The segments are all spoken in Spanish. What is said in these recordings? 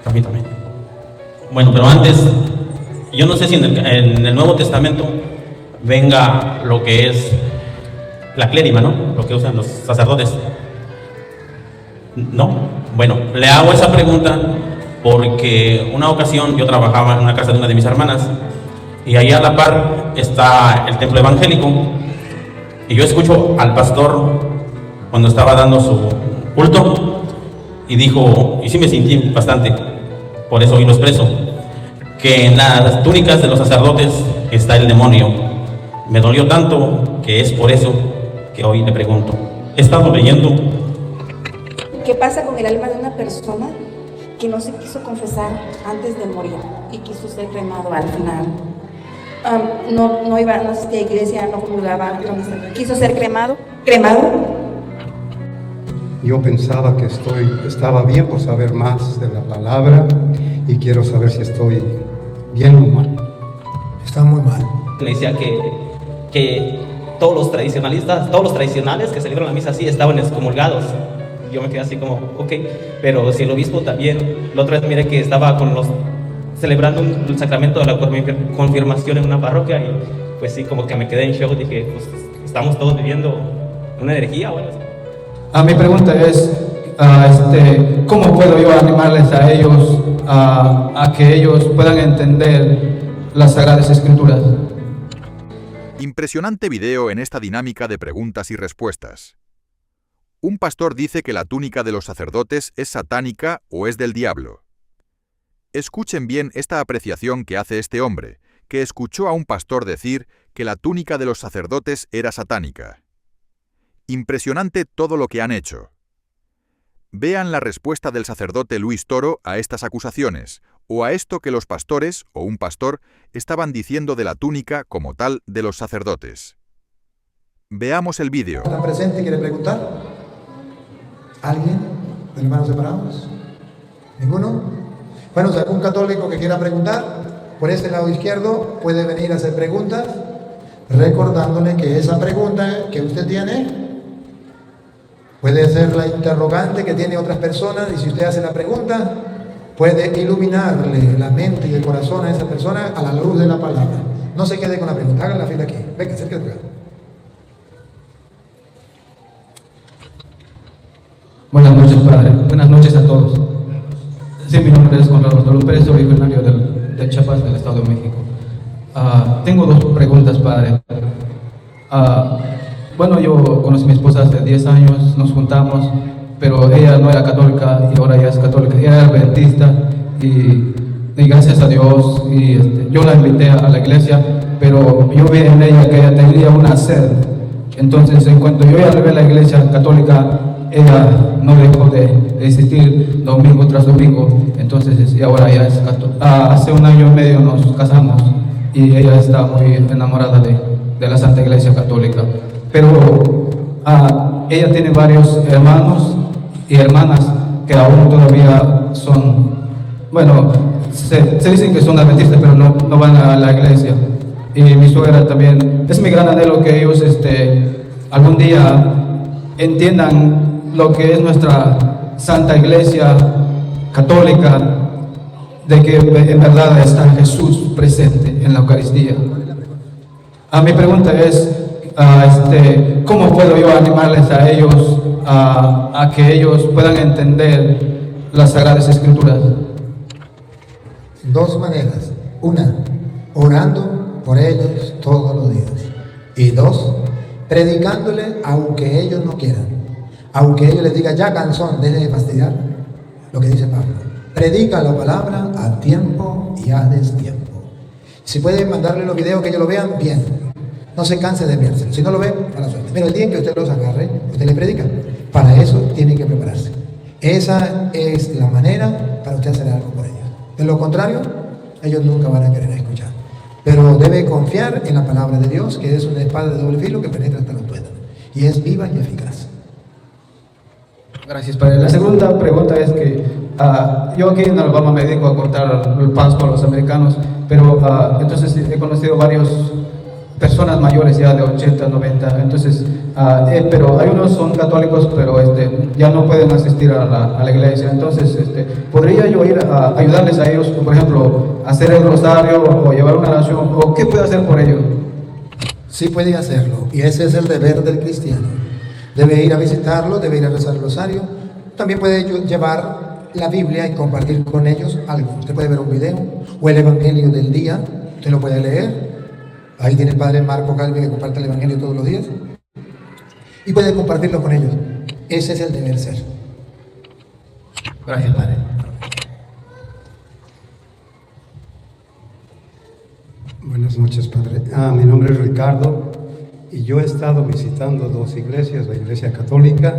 Permítame. Bueno, pero antes, yo no sé si en el Nuevo Testamento venga lo que es la clérima, ¿no? Lo que usan los sacerdotes. ¿No? Bueno, le hago esa pregunta porque una ocasión yo trabajaba en una casa de una de mis hermanas y ahí a la par está el templo evangélico y yo escucho al pastor cuando estaba dando su culto y dijo, y sí me sentí bastante, por eso hoy lo expreso, que en las túnicas de los sacerdotes está el demonio. Me dolió tanto que es por eso que hoy le pregunto. He estado leyendo. ¿Qué pasa con el alma de una persona que no se quiso confesar antes de morir y quiso ser cremado al final? No iba, no asistía a iglesia, no comulgaba, quiso ser cremado. Yo pensaba que estaba bien por saber más de la palabra y quiero saber si estoy bien o mal. Está muy mal. Me decía que todos los tradicionales que celebran la misa así estaban excomulgados. Yo me quedé así como, ok, pero si el obispo también, la otra vez miré que estaba celebrando el sacramento de la confirmación en una parroquia y pues sí, como que me quedé en shock, dije, pues estamos todos viviendo una energía o algo así. Mi pregunta es, ¿cómo puedo yo animarles a ellos a que ellos puedan entender las Sagradas Escrituras? Impresionante video en esta dinámica de preguntas y respuestas. Un pastor dice que la túnica de los sacerdotes es satánica o es del diablo. Escuchen bien esta apreciación que hace este hombre, que escuchó a un pastor decir que la túnica de los sacerdotes era satánica. Impresionante todo lo que han hecho. Vean la respuesta del sacerdote Luis Toro a estas acusaciones, o a esto que los pastores, o un pastor, estaban diciendo de la túnica como tal de los sacerdotes. Veamos el vídeo. ¿Está presente y quiere preguntar? ¿Alguien? ¿De hermanos separados? ¿Ninguno? Bueno, si algún católico que quiera preguntar, por este lado izquierdo puede venir a hacer preguntas, recordándole que esa pregunta que usted tiene puede ser la interrogante que tiene otras personas, y si usted hace la pregunta, puede iluminarle la mente y el corazón a esa persona a la luz de la palabra. No se quede con la pregunta, hagan la fila aquí. Venga, acérquese acá. Buenas noches, padre. Buenas noches a todos. Sí, mi nombre es Conrado López Pérez, originario de Chiapas, del Estado de México. Tengo dos preguntas, padre. Bueno, yo conocí a mi esposa hace 10 años, nos juntamos, pero ella no era católica y ahora ya es católica. Ella era adventista y gracias a Dios, yo la invité a la iglesia, pero yo vi en ella que ella tenía una sed. Entonces, en cuanto yo ya le vi a la iglesia católica, ella no dejó de existir domingo tras domingo. Entonces, y ahora ya es católica. Hace 1 año y medio nos casamos y ella está muy enamorada de la Santa Iglesia Católica. Pero ella tiene varios hermanos y hermanas que aún todavía son, bueno, se dicen que son adventistas, pero no van a la iglesia. Y mi suegra también. Es mi gran anhelo que ellos algún día entiendan lo que es nuestra Santa Iglesia Católica, de que en verdad está Jesús presente en la Eucaristía. Mi pregunta es, ¿cómo puedo yo animarles a ellos a que ellos puedan entender las Sagradas Escrituras? Dos maneras. Una, orando por ellos todos los días. Y dos, predicándole aunque ellos no quieran. Aunque ellos les digan, ya cansón, dejen de fastidiar. Lo que dice Pablo. Predica la palabra a tiempo y a destiempo. Si pueden mandarle los videos que ellos lo vean, bien. No se canse de enviárselo. Si no lo ven, mala suerte. Pero el día en que usted los agarre, usted le predica. Para eso tiene que prepararse. Esa es la manera para usted hacer algo por ellos. De lo contrario, ellos nunca van a querer escuchar. Pero debe confiar en la palabra de Dios, que es una espada de doble filo que penetra hasta los tuétanos. Y es viva y eficaz. Gracias, padre. La segunda pregunta es que yo aquí en Alabama me dedico a cortar el pasto a los americanos, pero entonces he conocido varias personas mayores ya de 80, 90, entonces pero hay unos son católicos, pero ya no pueden asistir a la iglesia. Entonces, ¿podría yo ir a ayudarles a ellos, por ejemplo, a hacer el rosario o llevar una oración? ¿O qué puedo hacer por ellos? Sí puede hacerlo, y ese es el deber del cristiano. Debe ir a visitarlo, debe ir a rezar el rosario. También puede llevar la Biblia y compartir con ellos algo. Usted puede ver un video o el Evangelio del día, usted lo puede leer. Ahí tiene el padre Marco Calvi que comparte el Evangelio todos los días y puede compartirlo con ellos. Ese es el deber ser. Gracias, padre. Buenas noches, padre. Mi nombre es Ricardo y yo he estado visitando dos iglesias, la iglesia católica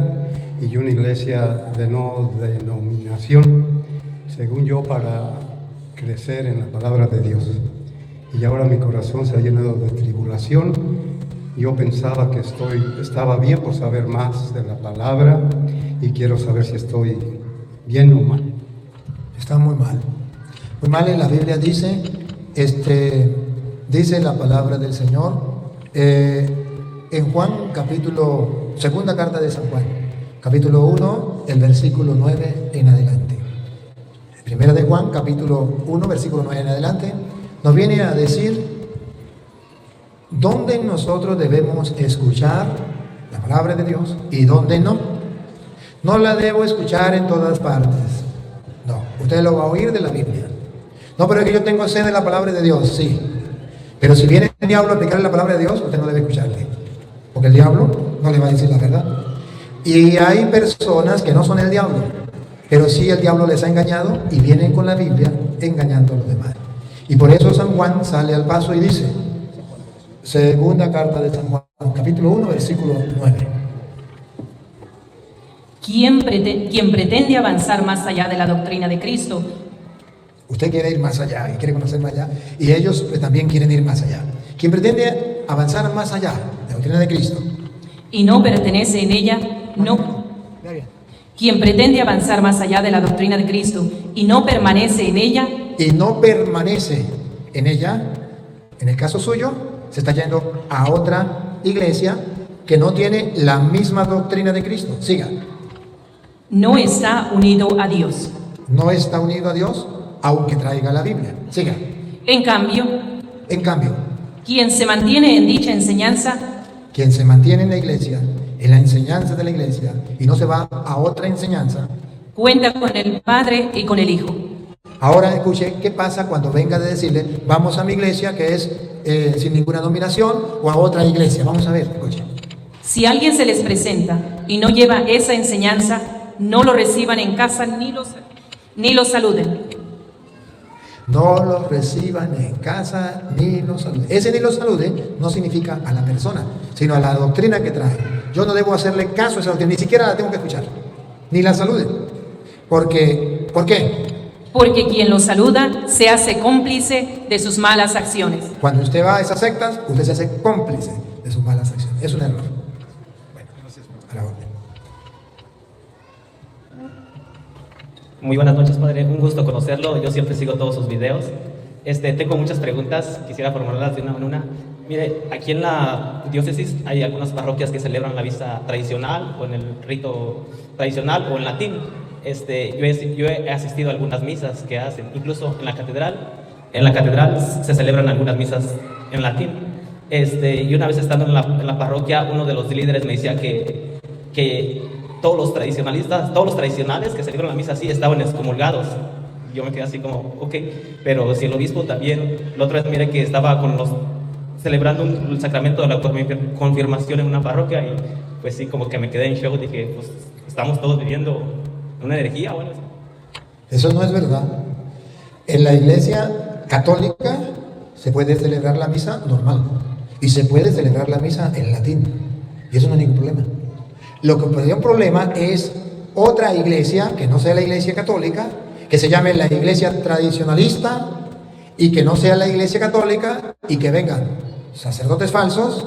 y una iglesia de no denominación, según yo, para crecer en la palabra de Dios. Y ahora mi corazón se ha llenado de tribulación. Yo pensaba que estaba bien por saber más de la palabra y quiero saber si estoy bien o mal. Está muy mal. Muy mal. En la Biblia dice la palabra del Señor en Juan, segunda carta de San Juan, capítulo 1, el versículo 9 en adelante. Primera de Juan, capítulo 1, versículo 9 en adelante, nos viene a decir dónde nosotros debemos escuchar la palabra de Dios y dónde no. No la debo escuchar en todas partes. No, usted lo va a oír de la Biblia. No, pero es que yo tengo sed de la palabra de Dios, sí. Pero si viene el diablo a aplicarle la palabra de Dios, usted no debe escucharle. Porque el diablo no le va a decir la verdad. Y hay personas que no son el diablo, pero sí el diablo les ha engañado y vienen con la Biblia engañando a los demás. Y por eso San Juan sale al paso y dice, segunda carta de San Juan, capítulo 1, versículo 9. Quien pretende avanzar más allá de la doctrina de Cristo. Usted quiere ir más allá y quiere conocer más allá, y ellos también quieren ir más allá. Quien pretende avanzar más allá de la doctrina de Cristo Y no pertenece en ella, no. Quien pretende avanzar más allá de la doctrina de Cristo y no permanece en ella. Y no permanece en ella, en el caso suyo, se está yendo a otra iglesia que no tiene la misma doctrina de Cristo. Siga. No está unido a Dios. No está unido a Dios, aunque traiga la Biblia. Siga. En cambio, quien se mantiene en dicha enseñanza, quien se mantiene en la iglesia, en la enseñanza de la iglesia, y no se va a otra enseñanza, cuenta con el Padre y con el Hijo. Ahora escuche qué pasa cuando venga de decirle, vamos a mi iglesia que es sin ninguna dominación, o a otra iglesia. Vamos a ver, escuche. Si alguien se les presenta y no lleva esa enseñanza, no lo reciban en casa ni los saluden. No los reciban en casa ni los saluden. Ese ni los salude no significa a la persona, sino a la doctrina que trae. Yo no debo hacerle caso a esa doctrina, ni siquiera la tengo que escuchar, ni la saluden. ¿Por qué? Porque quien los saluda se hace cómplice de sus malas acciones. Cuando usted va a esas sectas, usted se hace cómplice de sus malas acciones. Es un error. Bueno, a la orden. Muy buenas noches, padre. Un gusto conocerlo. Yo siempre sigo todos sus videos. Tengo muchas preguntas. Quisiera formularlas de una en una. Mire, aquí en la diócesis hay algunas parroquias que celebran la misa tradicional o en el rito tradicional o en latín. Yo he asistido a algunas misas que hacen, incluso en la catedral. En la catedral se celebran algunas misas en latín. Y una vez estando en la parroquia, uno de los líderes me decía que todos los tradicionales que celebran la misa así estaban excomulgados. Yo me quedé así como, ok, pero si el obispo también, la otra vez miré que estaba celebrando el sacramento de la confirmación en una parroquia y pues sí, como que me quedé en shock, dije, pues estamos todos viviendo una herejía o algo así. Eso no es verdad. En la iglesia católica se puede celebrar la misa normal y se puede celebrar la misa en latín y eso no hay ningún problema. Lo que podría un problema es otra iglesia que no sea la iglesia católica, que se llame la iglesia tradicionalista y que no sea la iglesia católica y que vengan sacerdotes falsos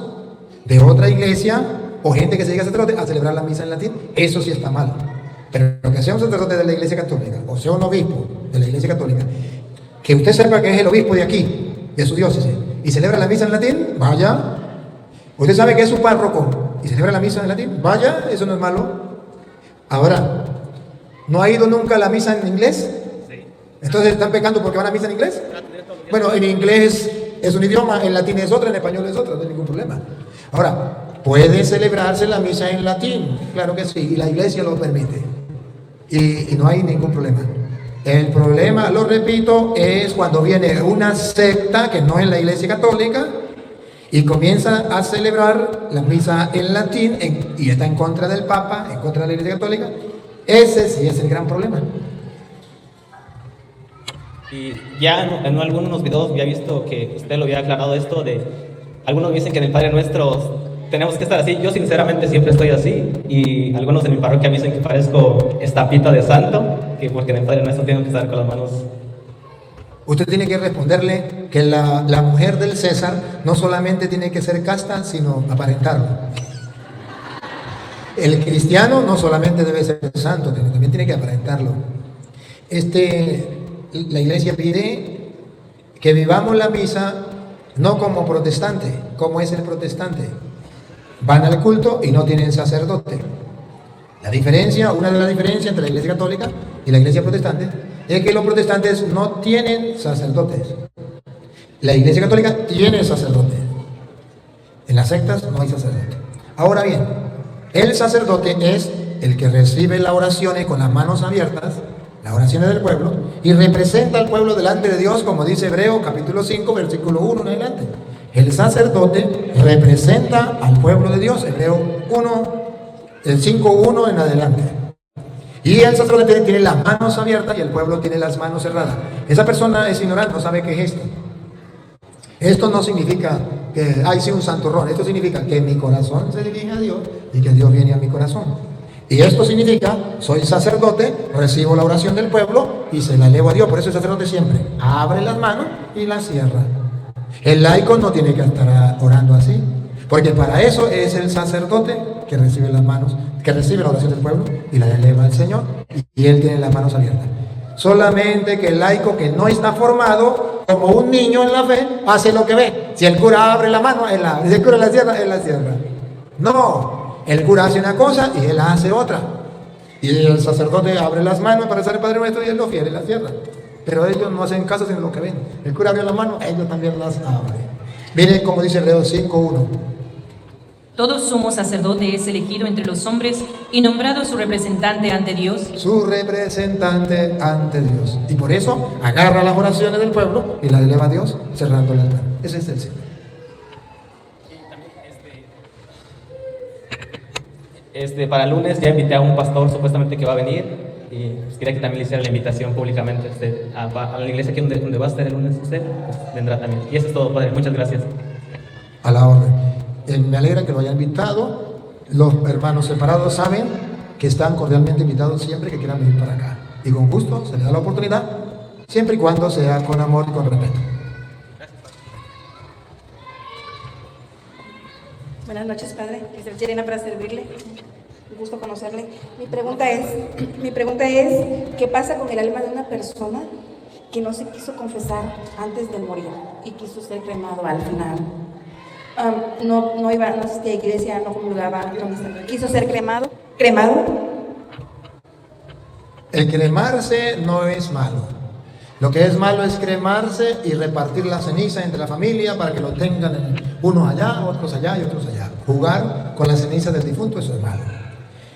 de otra iglesia o gente que se diga sacerdote a celebrar la misa en latín. Eso sí está mal. Pero que sea un sacerdote de la iglesia católica o sea un obispo de la iglesia católica, que usted sepa que es el obispo de aquí, de su diócesis, y celebra la misa en latín, vaya Usted sabe que es su párroco y celebra la misa en latín. Vaya, eso no es malo. Ahora, ¿no ha ido nunca a la misa en inglés? Entonces, ¿están pecando porque van a misa en inglés? Bueno, en inglés es un idioma, en latín es otro, en español es otro, no hay ningún problema. Ahora, ¿puede celebrarse la misa en latín? Claro que sí, y la iglesia lo permite. Y no hay ningún problema. El problema, lo repito, es cuando viene una secta que no es la iglesia católica y comienza a celebrar la misa en latín y está en contra del Papa, en contra de la iglesia católica. Ese sí es el gran problema. Y ya en algunos videos había visto que usted lo había aclarado esto de, algunos dicen que en el Padre Nuestro tenemos que estar así. Yo sinceramente siempre estoy así, y algunos en mi parroquia me dicen que parezco estampita de santo, que porque en el Padre Nuestro tengo que estar con las manos. Usted tiene que responderle que la mujer del César no solamente tiene que ser casta, sino aparentarlo. El cristiano no solamente debe ser santo, también tiene que aparentarlo. La iglesia pide que vivamos la misa no como protestante, como es el protestante. Van al culto y no tienen sacerdote. Una de las diferencias entre la iglesia católica y la iglesia protestante es que los protestantes no tienen sacerdotes. La iglesia católica tiene sacerdote. En las sectas no hay sacerdote. Ahora bien, el sacerdote es el que recibe las oraciones con las manos abiertas, las oraciones del pueblo, y representa al pueblo delante de Dios, como dice Hebreos capítulo 5, versículo 1 en adelante. El sacerdote representa al pueblo de Dios, Hebreos 5:1 en adelante. Y el sacerdote tiene las manos abiertas y el pueblo tiene las manos cerradas. Esa persona es ignorante, no sabe qué es esto. Esto no significa que hay sí un santurrón. Esto significa que mi corazón se dirige a Dios y que Dios viene a mi corazón. Y esto significa, soy sacerdote, recibo la oración del pueblo y se la elevo a Dios. Por eso el sacerdote siempre abre las manos y las cierra. El laico no tiene que estar orando así, porque para eso es el sacerdote que recibe las manos, que recibe la oración del pueblo y la eleva al Señor, y él tiene las manos abiertas. Solamente que el laico que no está formado, como un niño en la fe, hace lo que ve. Si el cura abre la mano, él abre. Si el cura la cierra, él la cierra. No, el cura hace una cosa y él hace otra. Y el sacerdote abre las manos para hacer el Padre Nuestro y él lo fiere y la cierra. Pero ellos no hacen caso sino lo que ven. El cura abre las manos, ellos también las abren. Miren como dice Hebreos 5:1. Todo sumo sacerdote es elegido entre los hombres y nombrado su representante ante Dios. Su representante ante Dios. Y por eso agarra las oraciones del pueblo y las eleva a Dios cerrando las manos. Ese es el Señor. Para el lunes ya invité a un pastor supuestamente que va a venir, y pues quería que también le hiciera la invitación públicamente a la iglesia que donde va a estar el lunes usted, pues vendrá también. Y eso es todo, Padre. Muchas gracias. A la orden. Me alegra que lo hayan invitado. Los hermanos separados saben que están cordialmente invitados siempre que quieran venir para acá. Y con gusto se les da la oportunidad, siempre y cuando sea con amor y con respeto. Buenas noches, Padre. Cristian Chirena para servirle. Un gusto conocerle. Mi pregunta es, ¿qué pasa con el alma de una persona que no se quiso confesar antes de morir y quiso ser cremado al final? No asistía a iglesia, no comulgaba, quiso ser cremado. El cremarse no es malo. Lo que es malo es cremarse y repartir la ceniza entre la familia para que lo tengan unos allá, otros allá y otros allá. Jugar con la ceniza del difunto, eso es malo.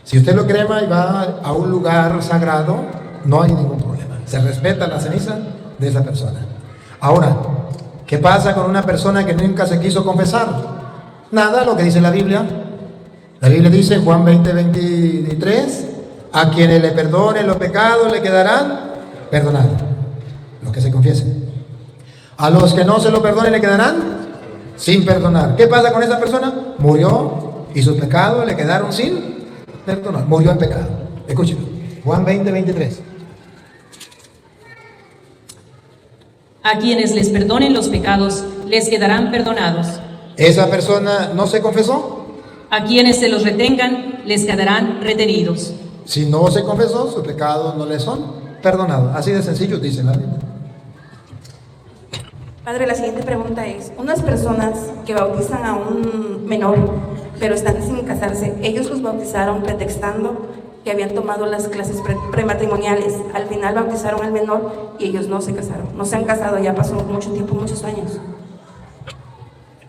Si usted lo crema y va a un lugar sagrado, no hay ningún problema. Se respeta la ceniza de esa persona. Ahora, ¿qué pasa con una persona que nunca se quiso confesar? Nada, lo que dice la Biblia. La Biblia dice, Juan 20:23, a quienes le perdonen los pecados le quedarán perdonados, los que se confiesen. A los que no se lo perdonen le quedarán sin perdonar. ¿Qué pasa con esa persona? Murió y sus pecados le quedaron sin perdonar. Murió en pecado. Escúcheme, Juan 20:23. A quienes les perdonen los pecados, les quedarán perdonados. ¿Esa persona no se confesó? A quienes se los retengan, les quedarán retenidos. Si no se confesó, sus pecados no le son perdonados. Así de sencillo dice la Biblia. Padre, la siguiente pregunta es, unas personas que bautizan a un menor, pero están sin casarse, ellos los bautizaron pretextando que habían tomado las clases prematrimoniales. Al final bautizaron al menor y ellos no se casaron. No se han casado, ya pasó mucho tiempo, muchos años.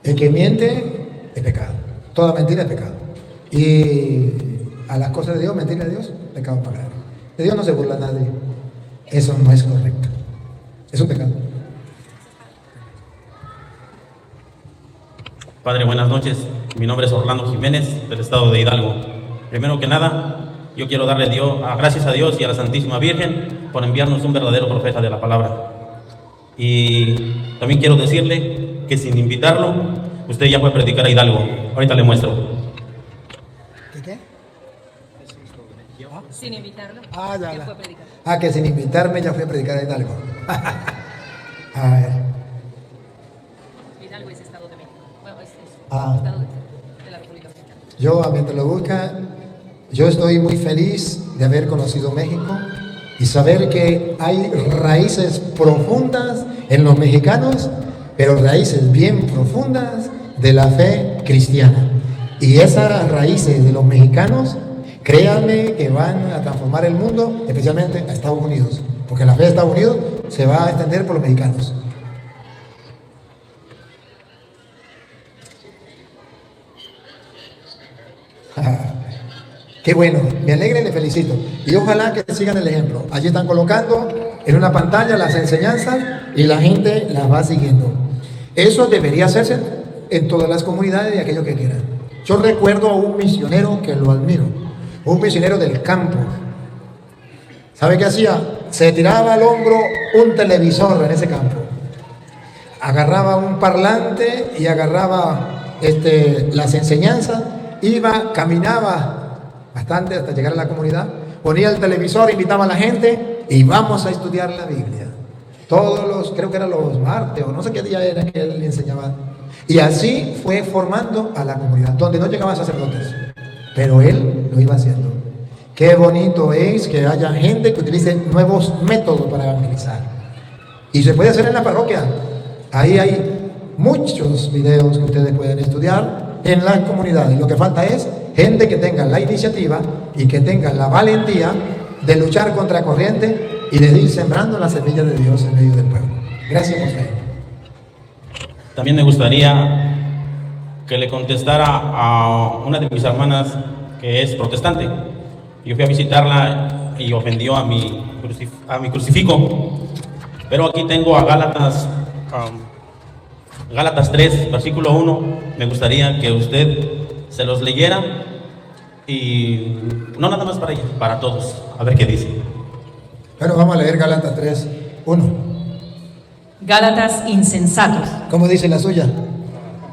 El que miente es pecado. Toda mentira es pecado. Y a las cosas de Dios, mentirle a Dios, pecado pagado. De Dios no se burla nadie. Eso no es correcto. Es un pecado. Padre, buenas noches. Mi nombre es Orlando Jiménez, del estado de Hidalgo. Primero que nada, yo quiero darle gracias a Dios y a la Santísima Virgen por enviarnos un verdadero profeta de la palabra. Y también quiero decirle que sin invitarlo, usted ya fue a predicar a Hidalgo. Ahorita le muestro. ¿Qué? Sin invitarlo. Ya fue a predicar. Que sin invitarme ya fui a predicar a Hidalgo. A ver. Hidalgo es Estado de México. Bueno, es Estado de la República Mexicana. Yo, mientras lo busca, yo estoy muy feliz de haber conocido México y saber que hay raíces profundas en los mexicanos, pero raíces bien profundas de la fe cristiana. Y esas raíces de los mexicanos, créanme que van a transformar el mundo, especialmente a Estados Unidos, porque la fe de Estados Unidos se va a extender por los mexicanos. Qué bueno, me alegra y le felicito. Y ojalá que sigan el ejemplo. Allí están colocando en una pantalla las enseñanzas y la gente las va siguiendo. Eso debería hacerse en todas las comunidades de aquellos que quieran. Yo recuerdo a un misionero que lo admiro, un misionero del campo. ¿Sabe qué hacía? Se tiraba al hombro un televisor en ese campo. Agarraba un parlante y agarraba las enseñanzas, caminaba bastante hasta llegar a la comunidad, ponía el televisor, invitaba a la gente y vamos a estudiar la Biblia. Creo que eran los martes o no sé qué día era que él enseñaba. Y así fue formando a la comunidad, donde no llegaban sacerdotes, pero él lo iba haciendo. Qué bonito es que haya gente que utilice nuevos métodos para evangelizar. Y se puede hacer en la parroquia. Ahí hay muchos videos que ustedes pueden estudiar en las comunidades. Lo que falta es gente que tenga la iniciativa y que tenga la valentía de luchar contra corriente y de ir sembrando la semilla de Dios en medio del pueblo. Gracias por ser. También me gustaría que le contestara a una de mis hermanas que es protestante. Yo fui a visitarla y ofendió a mi crucifijo. Pero aquí tengo a Gálatas 3, versículo 1. Me gustaría que usted se los leyera y no nada más para ella, para todos. A ver qué dice. Bueno, vamos a leer Gálatas 3, 1. Gálatas insensatos. ¿Cómo dice la suya?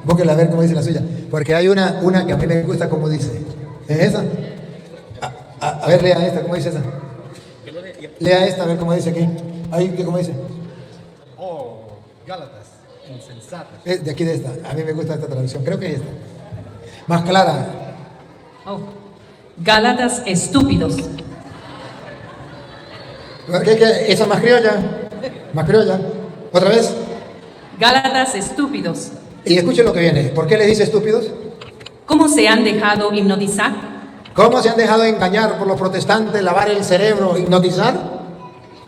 Búsquela a ver cómo dice la suya. Porque hay una que a mí me gusta cómo dice. ¿Es esa? A ver, lea esta, ¿cómo dice esa? Lea esta, a ver cómo dice aquí. Ahí, ¿cómo dice? Gálatas insensatos. De aquí de esta. A mí me gusta esta traducción. Creo que es esta. Más clara. Gálatas estúpidos. ¿Qué? Esa más criolla. Más criolla. ¿Otra vez? Gálatas estúpidos. Y escuchen lo que viene. ¿Por qué les dice estúpidos? ¿Cómo se han dejado hipnotizar? ¿Cómo se han dejado engañar por los protestantes, lavar el cerebro, hipnotizar?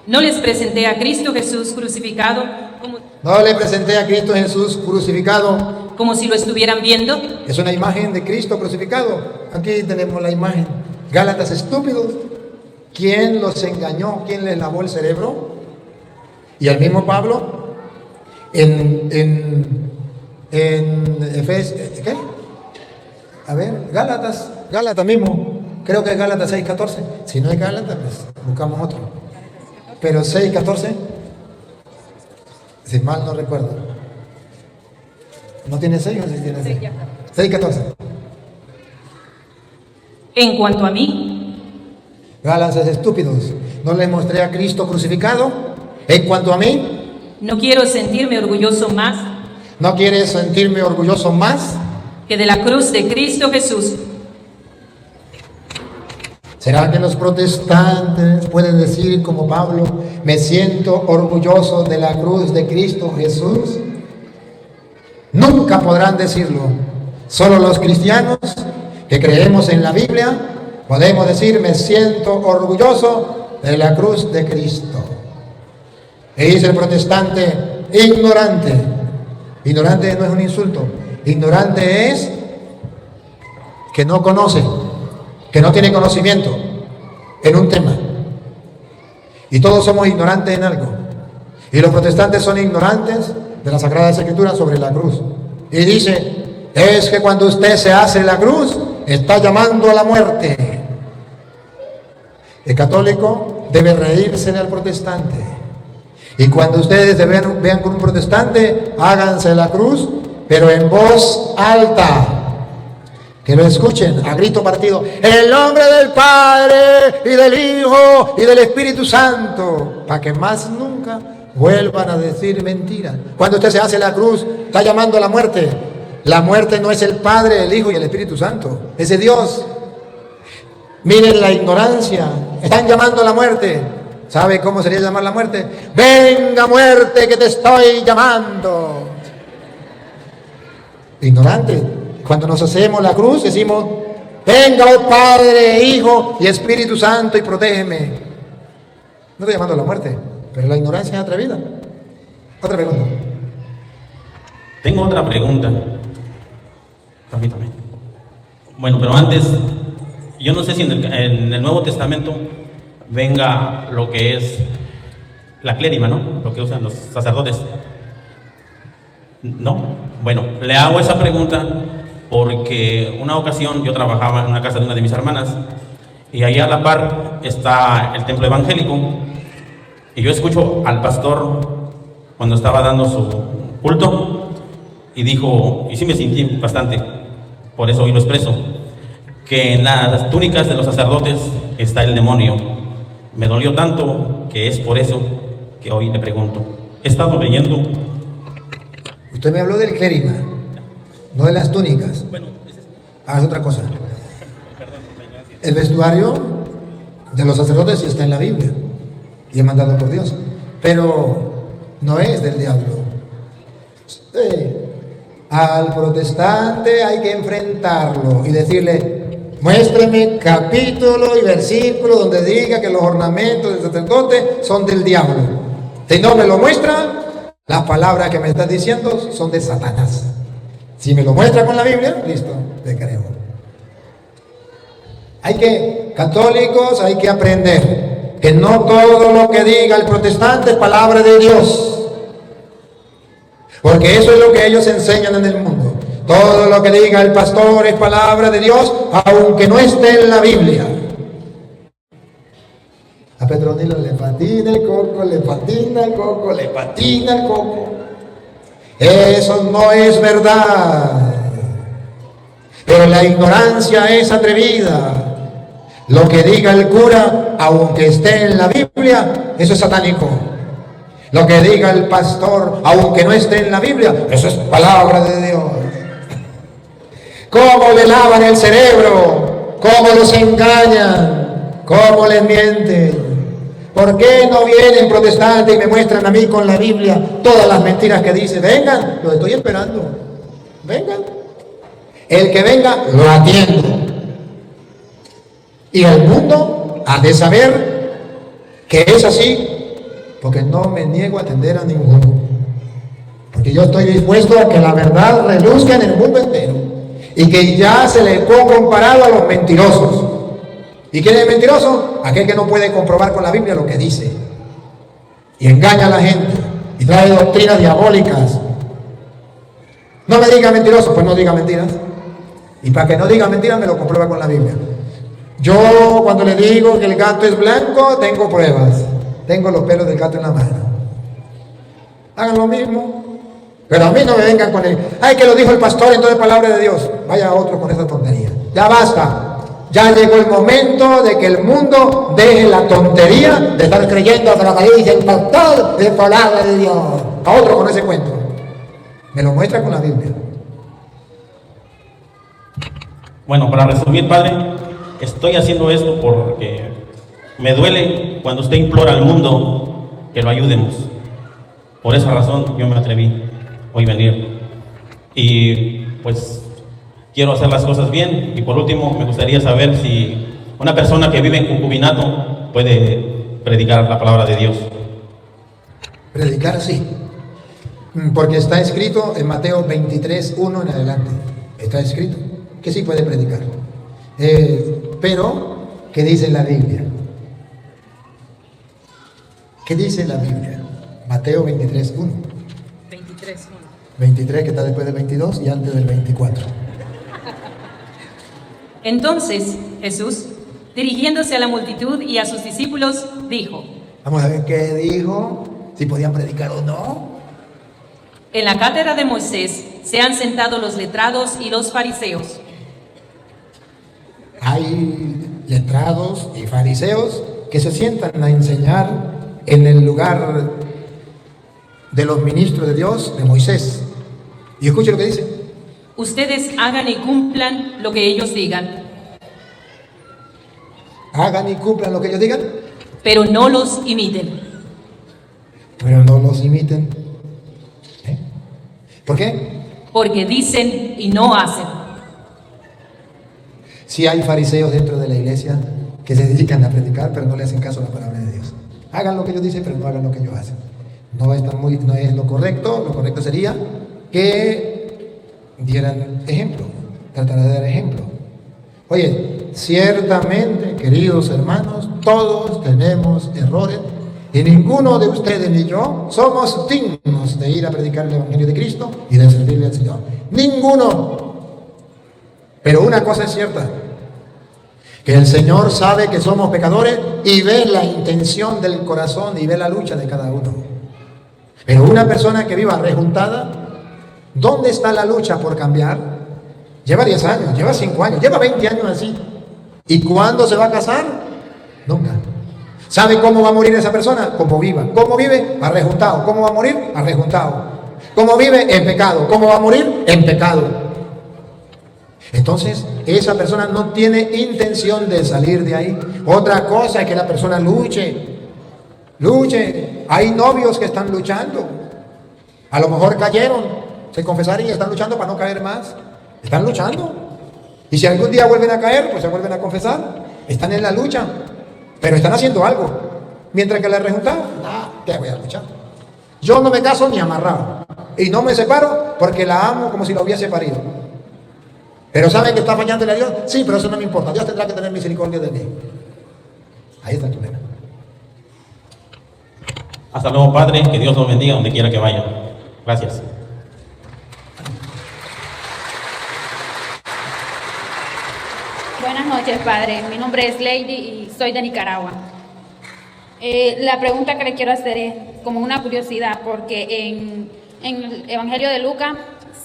¿No les presenté a Cristo Jesús crucificado No le presenté a Cristo Jesús crucificado. como si lo estuvieran viendo? Es una imagen de Cristo crucificado. Aquí tenemos la imagen. Gálatas estúpidos. ¿Quién los engañó? ¿Quién les lavó el cerebro? Y el mismo Pablo en Efesios, ¿qué? A ver, Gálatas mismo. Creo que es Gálatas 6:14. Si no es Gálatas, pues buscamos otro. Pero 6:14, si mal no recuerdo. ¿No tiene 6 o si tiene 6? 6:14. En cuanto a mí, Gálatas estúpidos. ¿No les mostré a Cristo crucificado? En cuanto a mí, no quiero sentirme orgulloso más ¿no quieres sentirme orgulloso más? que de la cruz de Cristo Jesús, ¿Será que los protestantes pueden decir como Pablo, me siento orgulloso de la cruz de Cristo Jesús? Nunca podrán decirlo. Solo los cristianos que creemos en la Biblia podemos decir, me siento orgulloso de la cruz de Cristo. Y dice el protestante, ignorante. Ignorante no es un insulto. Ignorante es que no conoce, que no tiene conocimiento en un tema. Y todos somos ignorantes en algo. Y los protestantes son ignorantes de las Sagradas Escrituras sobre la cruz. Y dice, es que cuando usted se hace la cruz, está llamando a la muerte. El católico debe reírse al protestante. Y cuando ustedes vean con un protestante, háganse la cruz, pero en voz alta. Que lo escuchen a grito partido. En el nombre del Padre y del Hijo y del Espíritu Santo. Para que más nunca vuelvan a decir mentiras. Cuando usted se hace la cruz, está llamando a la muerte. La muerte no es el Padre, el Hijo y el Espíritu Santo. Es de Dios. Miren la ignorancia. Están llamando a la muerte. ¿Sabe cómo sería llamar la muerte? Venga muerte que te estoy llamando. Ignorante. Cuando nos hacemos la cruz decimos, venga oh Padre, Hijo y Espíritu Santo y protégeme. No estoy llamando a la muerte, pero la ignorancia es atrevida. Otra pregunta. Tengo otra pregunta. Permítame. Bueno, pero antes, yo no sé si en el Nuevo Testamento venga lo que es la clérima, ¿no? Lo que usan los sacerdotes. ¿No? Bueno, le hago esa pregunta porque una ocasión yo trabajaba en una casa de una de mis hermanas y ahí a la par está el templo evangélico y yo escucho al pastor cuando estaba dando su culto y dijo, y sí me sentí bastante, por eso hoy lo expreso, que en las túnicas de los sacerdotes está el demonio. Me dolió tanto que es por eso que hoy le pregunto. He estado leyendo. Usted me habló del clérima, no de las túnicas. Es otra cosa. El vestuario de los sacerdotes sí está en la Biblia y es mandado por Dios, pero no es del diablo. Al protestante hay que enfrentarlo y decirle, muéstrame capítulo y versículo donde diga que los ornamentos del sacerdote son del diablo. Si no me lo muestra, las palabras que me estás diciendo son de Satanás. Si me lo muestra con la Biblia, listo, te creo. Católicos, hay que aprender que no todo lo que diga el protestante es palabra de Dios. Porque eso es lo que ellos enseñan en el mundo. Todo lo que diga el pastor es palabra de Dios, aunque no esté en la Biblia. A Petronilo le patina el coco, le patina el coco, le patina el coco. Eso no es verdad. Pero la ignorancia es atrevida. Lo que diga el cura, aunque esté en la Biblia, eso es satánico. Lo que diga el pastor, aunque no esté en la Biblia, eso es palabra de Dios. ¿Cómo le lavan el cerebro? ¿Cómo los engañan? ¿Cómo les mienten? ¿Por qué no vienen protestantes y me muestran a mí con la Biblia todas las mentiras que dice? Vengan, los estoy esperando. Vengan. El que venga, lo atiendo. Y el mundo ha de saber que es así, porque no me niego a atender a ninguno. Porque yo estoy dispuesto a que la verdad reluzca en el mundo entero. Y que ya se le fue comparado a los mentirosos. ¿Y quién es mentiroso? Aquel que no puede comprobar con la Biblia lo que dice. Y engaña a la gente. Y trae doctrinas diabólicas. No me diga mentiroso, pues no diga mentiras. Y para que no diga mentiras me lo comprueba con la Biblia. Yo cuando le digo que el gato es blanco, tengo pruebas. Tengo los pelos del gato en la mano. Hagan lo mismo. Pero a mí no me vengan con el, ay, que lo dijo el pastor, entonces palabra de Dios. Vaya otro con esa tontería. Ya basta. Ya llegó el momento de que el mundo deje la tontería de estar creyendo que lo que dice el pastor es palabra de Dios. A otro con ese cuento. Me lo muestra con la Biblia. Bueno, para resumir, padre, estoy haciendo esto porque me duele cuando usted implora al mundo que lo ayudemos. Por esa razón yo me atreví hoy venir. Y pues quiero hacer las cosas bien. Y por último, me gustaría saber si una persona que vive en concubinato puede predicar la palabra de Dios. Predicar sí, porque está escrito en Mateo 23:1 en adelante. Está escrito que sí puede predicar. Pero, ¿qué dice la Biblia? ¿Qué dice la Biblia? Mateo 23:1. 23, que está después del 22 y antes del 24. Entonces Jesús, dirigiéndose a la multitud y a sus discípulos, dijo: Vamos a ver qué dijo, si podían predicar o no. En la cátedra de Moisés se han sentado los letrados y los fariseos. Hay letrados y fariseos que se sientan a enseñar en el lugar de los ministros de Dios, de Moisés. Y escuche lo que dice. Ustedes hagan y cumplan lo que ellos digan. Hagan y cumplan lo que ellos digan, Pero no los imiten. pero no los imiten. ¿Por qué? Porque dicen y no hacen. Si hay fariseos dentro de la iglesia que se dedican a predicar, pero no le hacen caso a la palabra de Dios. Hagan lo que ellos dicen, pero no hagan lo que ellos hacen. No es lo correcto. Lo correcto sería que dieran ejemplo, tratar de dar ejemplo. Oye, ciertamente, queridos hermanos, todos tenemos errores y ninguno de ustedes ni yo somos dignos de ir a predicar el Evangelio de Cristo y de servirle al Señor. Ninguno. Pero una cosa es cierta, que el Señor sabe que somos pecadores y ve la intención del corazón y ve la lucha de cada uno. Pero una persona que viva rejuntada, ¿dónde está la lucha por cambiar? Lleva 10 años, lleva 5 años, lleva 20 años así. ¿Y cuándo se va a casar? Nunca. ¿Sabe cómo va a morir esa persona? Como viva. ¿Cómo vive? Arrejuntado. ¿Cómo va a morir? Arrejuntado. ¿Cómo vive? En pecado. ¿Cómo va a morir? En pecado. Entonces, esa persona no tiene intención de salir de ahí. Otra cosa es que la persona luche. Hay novios que están luchando. A lo mejor cayeron, se confesaron y están luchando para no caer más. Están luchando. Y si algún día vuelven a caer, pues se vuelven a confesar. Están en la lucha, pero están haciendo algo. Mientras que la rejuntada, ¿qué voy a luchar? Yo no me caso ni amarrado. Y no me separo porque la amo como si la hubiese parido. Pero ¿saben que está fallándole a Dios? Sí, pero eso no me importa. Dios tendrá que tener misericordia de mí. Ahí está el problema. Hasta luego, Padre, que Dios los bendiga donde quiera que vayan. Gracias. Buenas noches, Padre. Mi nombre es Lady y soy de Nicaragua. La pregunta que le quiero hacer es como una curiosidad, porque en el Evangelio de Lucas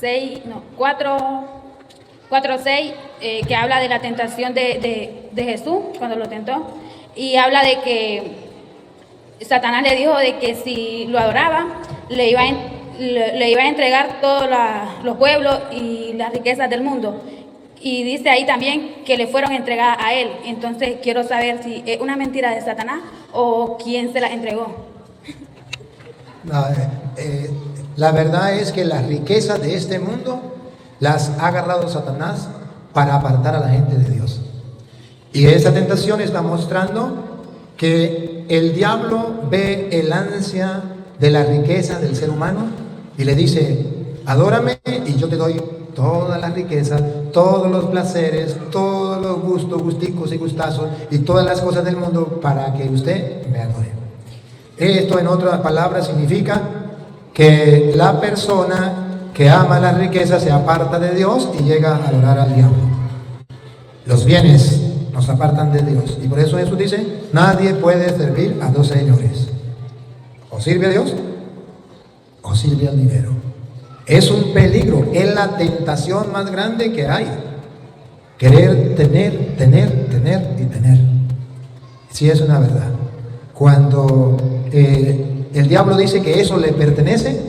4:6, que habla de la tentación de Jesús cuando lo tentó, y habla de que Satanás le dijo de que si lo adoraba le iba a entregar todos los pueblos y las riquezas del mundo. Y dice ahí también que le fueron entregadas a él. Entonces quiero saber si es una mentira de Satanás o quién se las entregó. La verdad es que las riquezas de este mundo las ha agarrado Satanás para apartar a la gente de Dios. Y esta tentación está mostrando que el diablo ve el ansia de la riqueza del ser humano y le dice: adórame y yo te doy todas las riquezas, todos los placeres, todos los gustos, gusticos y gustazos y todas las cosas del mundo para que usted me adore. Esto, en otras palabras, significa que la persona que ama las riquezas se aparta de Dios y llega a adorar al diablo. Los bienes nos apartan de Dios, y por eso Jesús dice: nadie puede servir a dos señores. O sirve a Dios o sirve al dinero. Es un peligro, es la tentación más grande que hay. Querer tener y tener. Sí, es una verdad. Cuando el diablo dice que eso le pertenece,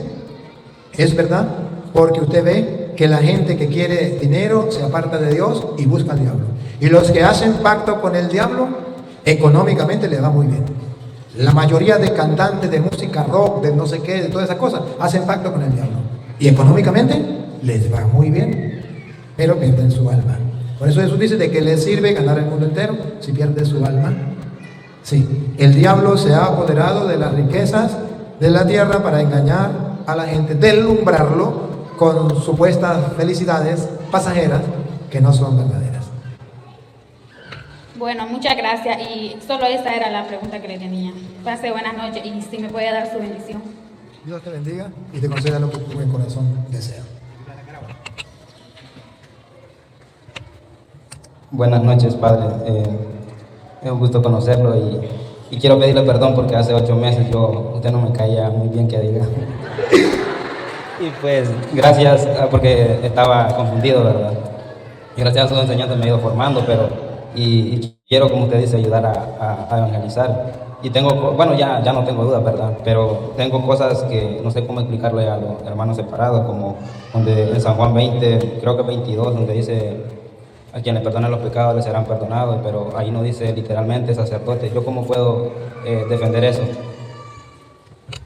es verdad, porque usted ve que la gente que quiere dinero se aparta de Dios y busca al diablo. Y los que hacen pacto con el diablo, económicamente les va muy bien. La mayoría de cantantes de música rock, de no sé qué, de todas esas cosas, hacen pacto con el diablo. Y económicamente les va muy bien, pero pierden su alma. Por eso Jesús dice de que les sirve ganar el mundo entero si pierde su alma. Sí, el diablo se ha apoderado de las riquezas de la tierra para engañar a la gente, deslumbrarlo con supuestas felicidades pasajeras que no son verdaderas. Bueno, muchas gracias. Y solo esa era la pregunta que le tenía. Pase buenas noches y si me puede dar su bendición. Dios te bendiga y te conceda lo que tu buen corazón desea. Buenas noches, Padre. Es un gusto conocerlo y quiero pedirle perdón porque hace 8 meses usted no me caía muy bien, que diga. Y pues, gracias, porque estaba confundido, ¿verdad? Y gracias a sus enseñanzas me he ido formando, pero y quiero, como usted dice, ayudar a evangelizar. Y tengo, bueno, ya no tengo dudas, ¿verdad? Pero tengo cosas que no sé cómo explicarle a los hermanos separados, como donde en San Juan 20, creo que 22, donde dice: a quien le perdonen los pecados les serán perdonados, pero ahí no dice literalmente sacerdote. ¿Yo cómo puedo defender eso?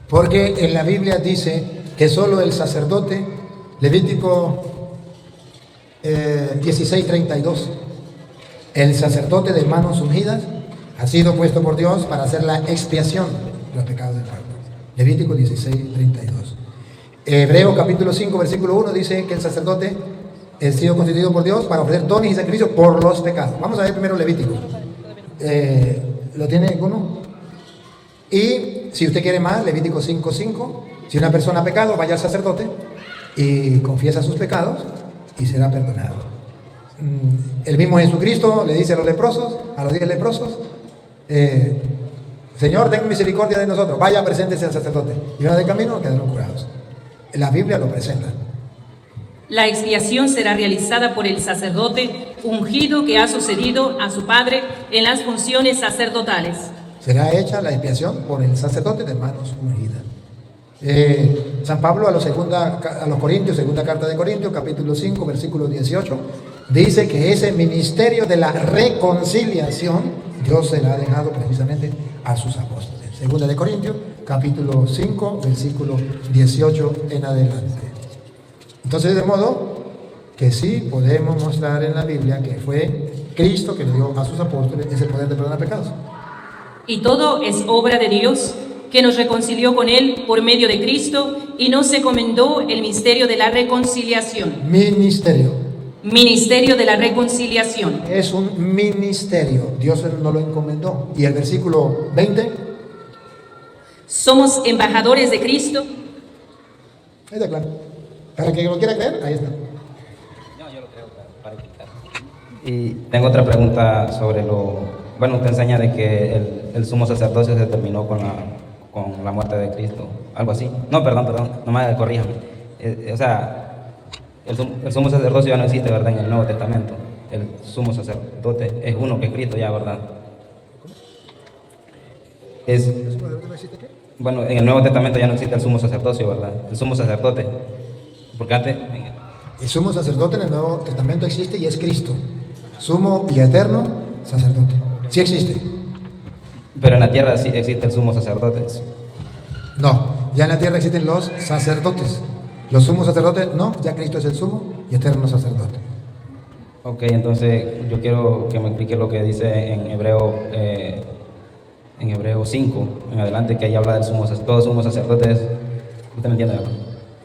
Porque en la Biblia dice que solo el sacerdote, Levítico 16:32, el sacerdote de manos ungidas ha sido puesto por Dios para hacer la expiación de los pecados del pueblo. Levítico 16:32. Hebreos capítulo 5, versículo 1 dice que el sacerdote ha sido constituido por Dios para ofrecer dones y sacrificios por los pecados. Vamos a ver primero Levítico. ¿Lo tiene alguno? Y si usted quiere más, Levítico 5:5. Si una persona ha pecado, vaya al sacerdote y confiesa sus pecados y será perdonado. El mismo Jesucristo le dice a los leprosos, a los 10 leprosos: Señor, ten misericordia de nosotros, vaya, preséntese al sacerdote. Y una de camino quedaron curados. La Biblia lo presenta. La expiación será realizada por el sacerdote ungido que ha sucedido a su padre en las funciones sacerdotales. Será hecha la expiación por el sacerdote de manos ungidas. San Pablo a los Corintios, segunda carta de Corintios, capítulo 5, versículo 18, dice que ese ministerio de la reconciliación Dios se la ha dejado precisamente a sus apóstoles. Segunda de Corintios, capítulo 5, versículo 18 en adelante. Entonces, de modo que sí podemos mostrar en la Biblia que fue Cristo que le dio a sus apóstoles ese poder de perdonar pecados. Y todo es obra de Dios, que nos reconcilió con Él por medio de Cristo y nos encomendó el misterio de la reconciliación. Ministerio de la reconciliación. Es un ministerio. Dios nos lo encomendó. Y el versículo 20. Somos embajadores de Cristo. Ahí está claro. Para que lo quiera creer, ahí está. No, yo lo creo para explicar. Y tengo otra pregunta sobre bueno, usted enseña de que el sumo sacerdocio se terminó con la muerte de Cristo, algo así. No, perdón, nomás corríjame. O sea, el sumo sacerdocio ya no existe, ¿verdad? En el Nuevo Testamento. El sumo sacerdote es uno que es Cristo ya, ¿verdad? Bueno, en el Nuevo Testamento ya no existe el sumo sacerdocio, ¿verdad? El sumo sacerdote. Porque antes... El sumo sacerdote en el Nuevo Testamento existe y es Cristo. Sumo y eterno sacerdote. Sí existe. Pero en la tierra sí existe el sumo sacerdote. No, ya en la tierra existen los sacerdotes. Los sumos sacerdotes, no, ya Cristo es el sumo y eterno sacerdote. Ok, entonces yo quiero que me explique lo que dice en Hebreo 5 en adelante, que ahí habla del sumo sacerdote. Todos somos sacerdotes. ¿Usted me entiende, verdad?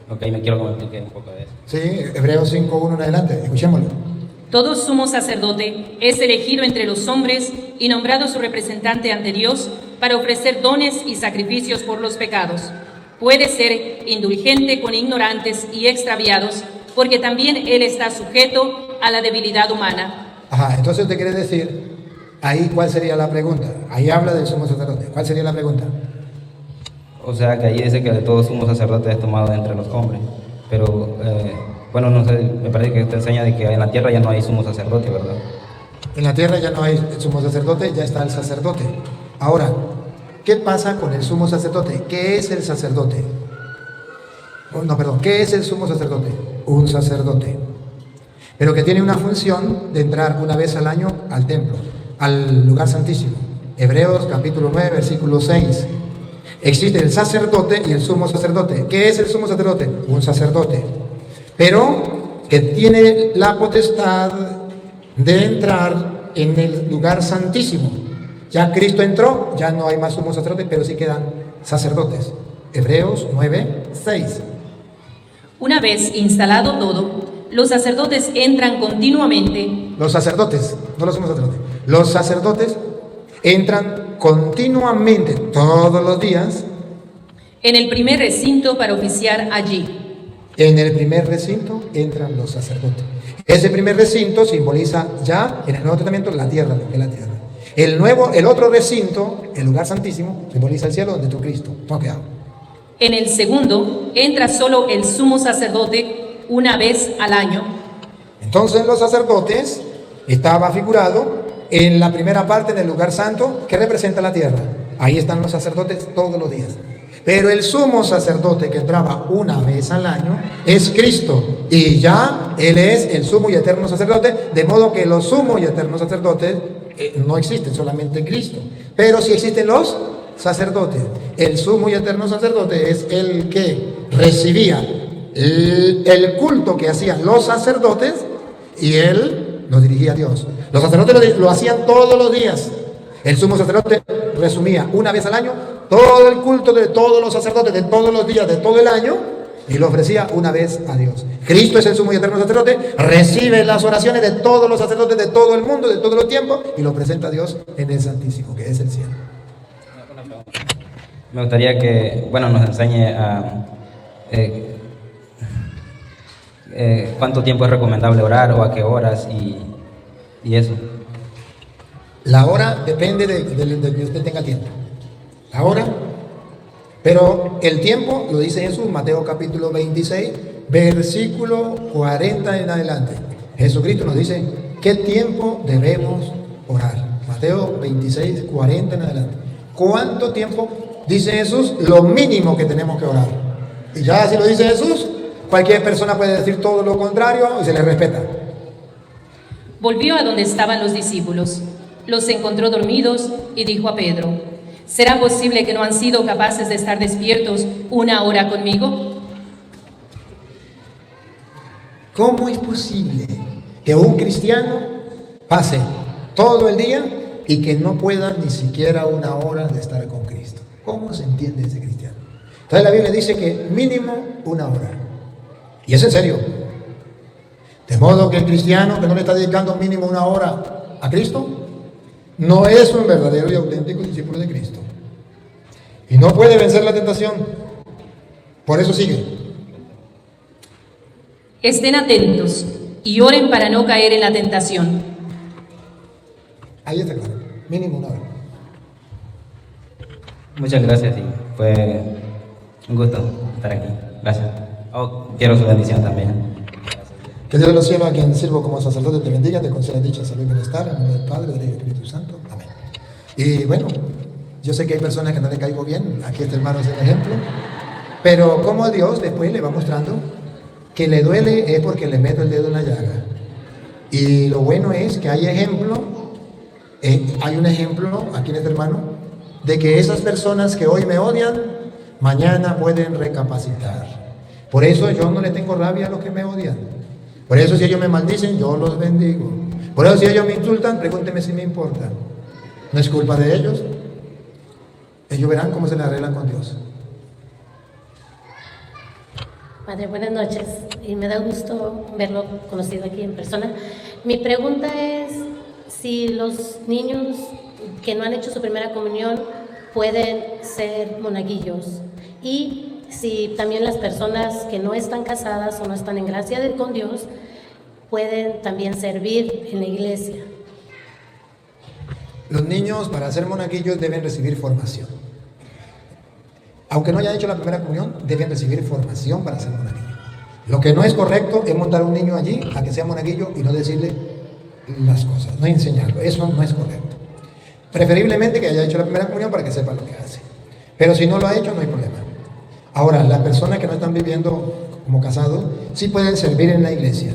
Ok, quiero que me explique un poco de eso. Sí, Hebreos 5:1 en adelante, escuchémoslo. Todo sumo sacerdote es elegido entre los hombres y nombrado su representante ante Dios para ofrecer dones y sacrificios por los pecados. Puede ser indulgente con ignorantes y extraviados, porque también él está sujeto a la debilidad humana. Ajá, entonces usted quiere decir, ahí ¿cuál sería la pregunta? Ahí habla del sumo sacerdote. ¿Cuál sería la pregunta? O sea, que ahí dice que de todo sumo sacerdote es tomado de entre los hombres. Pero, bueno, no sé, me parece que te enseña de que en la tierra ya no hay sumo sacerdote, ¿verdad? En la tierra ya no hay sumo sacerdote, ya está el sacerdote. Ahora, ¿qué pasa con el sumo sacerdote? ¿Qué es el sacerdote? No, perdón, ¿qué es el sumo sacerdote? Un sacerdote, pero que tiene una función de entrar una vez al año al templo, al lugar santísimo. Hebreos capítulo 9, versículo 6. Existe el sacerdote y el sumo sacerdote. ¿Qué es el sumo sacerdote? Un sacerdote, pero que tiene la potestad de entrar en el lugar santísimo. Ya Cristo entró, ya no hay más sumo sacerdote, pero sí quedan sacerdotes. Hebreos 9, 6. Una vez instalado todo, los sacerdotes entran continuamente. Los sacerdotes, no los sumos sacerdotes. Los sacerdotes entran continuamente, todos los días, En el primer recinto para oficiar allí. en el primer recinto entran los sacerdotes. Ese primer recinto simboliza ya en el Nuevo Testamento la tierra, lo que es la tierra. El otro recinto, el lugar santísimo, simboliza el cielo donde está Cristo. Toma cuidado. En el segundo entra solo el sumo sacerdote una vez al año. Entonces los sacerdotes estaba figurado en la primera parte del lugar santo que representa la tierra. Ahí están los sacerdotes todos los días. Pero el sumo sacerdote que entraba una vez al año es Cristo. Y ya Él es el sumo y eterno sacerdote, de modo que los sumos y eternos sacerdotes no existen, solamente Cristo. Pero sí existen los sacerdotes. El sumo y eterno sacerdote es el que recibía el culto que hacían los sacerdotes y Él lo dirigía a Dios. Los sacerdotes lo hacían todos los días. El sumo sacerdote resumía una vez al año todo el culto de todos los sacerdotes de todos los días de todo el año y lo ofrecía una vez a Dios. Cristo es el sumo y eterno sacerdote, recibe las oraciones de todos los sacerdotes de todo el mundo, de todos los tiempos, y lo presenta a Dios en el Santísimo, que es el cielo. Me gustaría que, nos enseñe a cuánto tiempo es recomendable orar o a qué horas y eso. La hora depende de que usted tenga tiempo. La hora, pero el tiempo lo dice Jesús, Mateo capítulo 26, versículo 40 en adelante. Jesucristo nos dice qué tiempo debemos orar. Mateo 26, 40 en adelante. ¿Cuánto tiempo? Dice Jesús, lo mínimo que tenemos que orar. Y ya si lo dice Jesús, cualquier persona puede decir todo lo contrario y se le respeta. Volvió a donde estaban los discípulos. Los encontró dormidos y dijo a Pedro: ¿será posible que no han sido capaces de estar despiertos una hora conmigo? ¿Cómo es posible que un cristiano pase todo el día y que no pueda ni siquiera una hora de estar con Cristo? ¿Cómo se entiende ese cristiano? Entonces la Biblia dice que mínimo una hora. Y es en serio. De modo que el cristiano que no le está dedicando mínimo una hora a Cristo no es un verdadero y auténtico discípulo de Cristo. Y no puede vencer la tentación. Por eso sigue. Estén atentos y oren para no caer en la tentación. Ahí está claro. Mínimo una hora. Muchas gracias y fue un gusto estar aquí. Gracias. Quiero su bendición también. Que Dios de los cielos, a quien sirvo como sacerdote, te bendiga, te conceda dicha, salud y bienestar, en nombre del Padre, del Hijo y del Espíritu Santo. Amén. Y bueno, yo sé que hay personas que no le caigo bien, aquí este hermano es el ejemplo, pero como Dios después le va mostrando que le duele es porque le meto el dedo en la llaga. Y lo bueno es que hay un ejemplo aquí en este hermano, de que esas personas que hoy me odian, mañana pueden recapacitar. Por eso yo no le tengo rabia a los que me odian. Por eso si ellos me maldicen, yo los bendigo. Por eso si ellos me insultan, pregúnteme si me importa. No es culpa de ellos. Ellos verán cómo se le arreglan con Dios. Padre, buenas noches. Y me da gusto verlo conocido aquí en persona. Mi pregunta es si los niños que no han hecho su primera comunión pueden ser monaguillos. Y si también las personas que no están casadas o no están en gracia con Dios pueden también servir en la iglesia. Los niños para ser monaguillos deben recibir formación. Aunque no hayan hecho la primera comunión, deben recibir formación para ser monaguillo. Lo que no es correcto es montar a un niño allí a que sea monaguillo y no decirle las cosas, no enseñarlo. Eso no es correcto. Preferiblemente que haya hecho la primera comunión para que sepa lo que hace. Pero si no lo ha hecho, no hay problema. Ahora, las personas que no están viviendo como casados, sí pueden servir en la iglesia,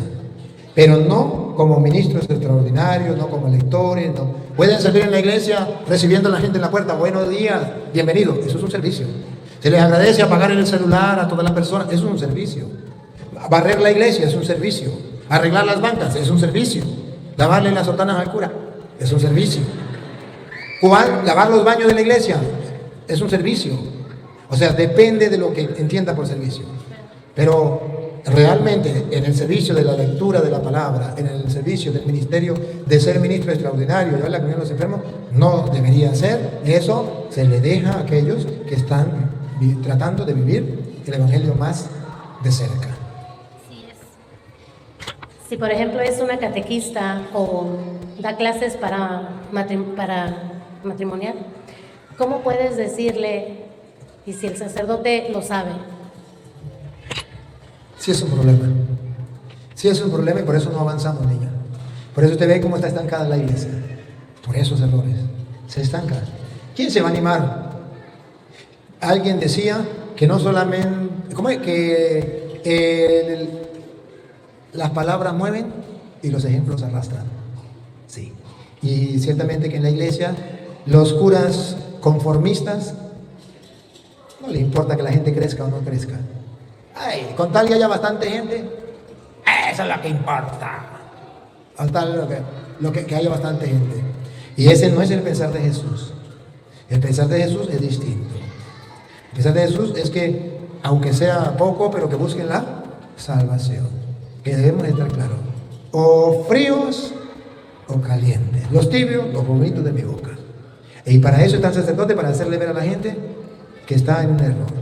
pero no como ministros extraordinarios, no como lectores, no. Pueden servir en la iglesia recibiendo a la gente en la puerta, buenos días, bienvenido, eso es un servicio. Se les agradece apagar el celular a todas las personas, eso es un servicio. Barrer la iglesia es un servicio. Arreglar las bancas es un servicio. Lavarle las sotanas al cura es un servicio. Lavar los baños de la iglesia es un servicio. O sea, depende de lo que entienda por servicio. Pero realmente en el servicio de la lectura de la palabra, en el servicio del ministerio de ser ministro extraordinario, llevar la comunión a los enfermos, no debería ser. Eso se le deja a aquellos que están tratando de vivir el evangelio más de cerca. Si por ejemplo es una catequista o da clases para matrimonial, ¿cómo puedes decirle, y si el sacerdote lo sabe? Sí es un problema. Sí es un problema y por eso no avanzamos, niña. Por eso usted ve cómo está estancada la iglesia. Por esos errores. Se estanca. ¿Quién se va a animar? Alguien decía que no solamente... ¿Cómo es? Que las palabras mueven y los ejemplos arrastran. Sí. Y ciertamente que en la iglesia los curas conformistas no le importa que la gente crezca o no crezca. Ay, con tal que haya bastante gente, eso es lo que importa. Con tal que haya bastante gente. Y ese no es el pensar de Jesús. El pensar de Jesús es distinto. El pensar de Jesús es que, aunque sea poco, pero que busquen la salvación. Que debemos estar claros. O fríos o calientes. Los tibios, los vómitos de mi boca. Y para eso está el sacerdote, para hacerle ver a la gente que está en un error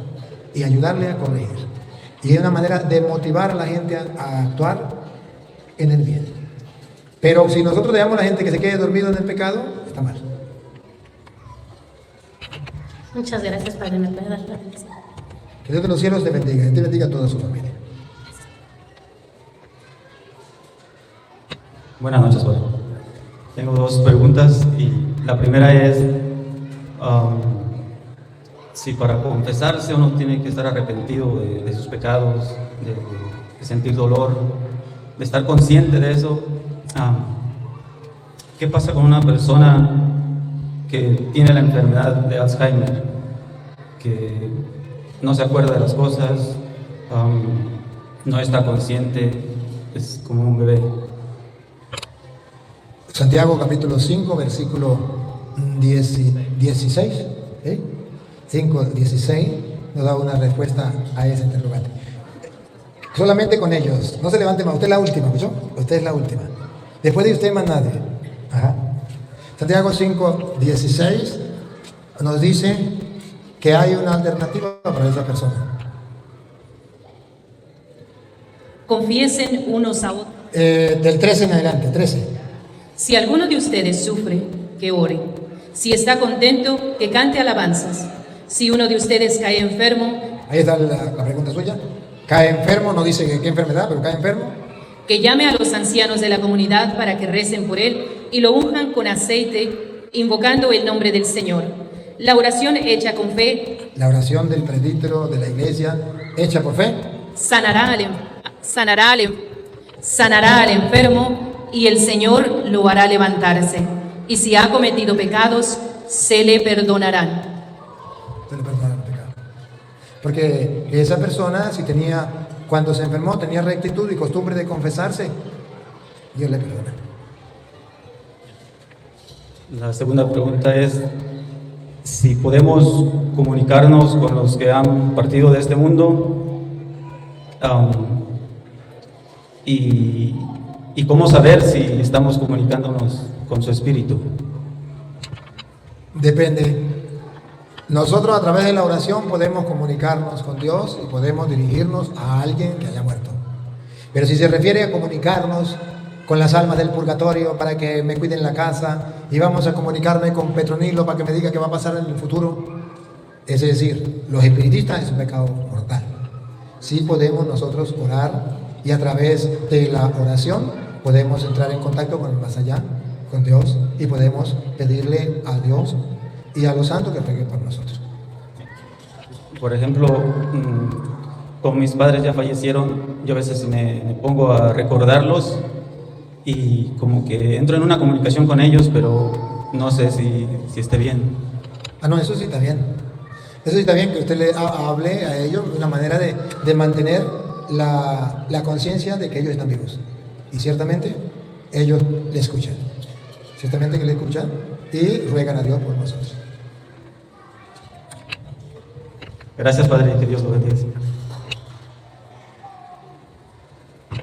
y ayudarle a corregir. Y es una manera de motivar a la gente a actuar en el bien. Pero si nosotros dejamos a la gente que se quede dormido en el pecado, está mal. Muchas gracias, Padre. ¿Me puede dar la bendición? Que Dios de los cielos te bendiga y te bendiga a toda su familia. Buenas noches, Padre. Tengo dos preguntas y la primera es si para confesarse uno tiene que estar arrepentido de sus pecados, de sentir dolor, de estar consciente de eso. ¿Qué pasa con una persona que tiene la enfermedad de Alzheimer, que no se acuerda de las cosas, no está consciente, es como un bebé? Santiago capítulo 5, versículo 16, 5:16 nos da una respuesta a ese interrogante. Solamente con ellos, no se levante más, usted es la última, ¿escuchó? Usted es la última. Después de usted más nadie. Ajá. Santiago 5:16 nos dice que hay una alternativa para esa persona. Confiesen unos a otros. Del 13 en adelante, 13. Si alguno de ustedes sufre, que ore. Si está contento, que cante alabanzas. Si uno de ustedes cae enfermo, ahí está la pregunta suya. Cae enfermo, no dice qué enfermedad, pero cae enfermo. Que llame a los ancianos de la comunidad para que recen por él y lo unjan con aceite, invocando el nombre del Señor. La oración hecha con fe, la oración del presbítero de la iglesia hecha por fe, sanará al enfermo y el Señor lo hará levantarse. Y si ha cometido pecados, se le perdonarán. Se le perdonarán los pecados. Porque esa persona, si cuando se enfermó, tenía rectitud y costumbre de confesarse, Dios le perdona. La segunda pregunta es si podemos comunicarnos con los que han partido de este mundo y cómo saber si estamos comunicándonos con su espíritu. Depende. Nosotros a través de la oración podemos comunicarnos con Dios y podemos dirigirnos a alguien que haya muerto. Pero si se refiere a comunicarnos con las almas del purgatorio para que me cuiden la casa y vamos a comunicarme con Petronilo para que me diga qué va a pasar en el futuro, es decir, los espiritistas es un pecado mortal. Sí podemos nosotros orar y a través de la oración podemos entrar en contacto con el más allá, con Dios, y podemos pedirle a Dios y a los santos que rueguen por nosotros. Por ejemplo, como mis padres ya fallecieron, yo a veces me pongo a recordarlos y como que entro en una comunicación con ellos, pero no sé si esté bien. No, eso sí está bien. Eso sí está bien que usted le hable a ellos de una manera de mantener la conciencia de que ellos están vivos. Y ciertamente ellos le escuchan. Ciertamente que le escuchan y ruegan a Dios por nosotros. Gracias, Padre, que Dios lo bendiga.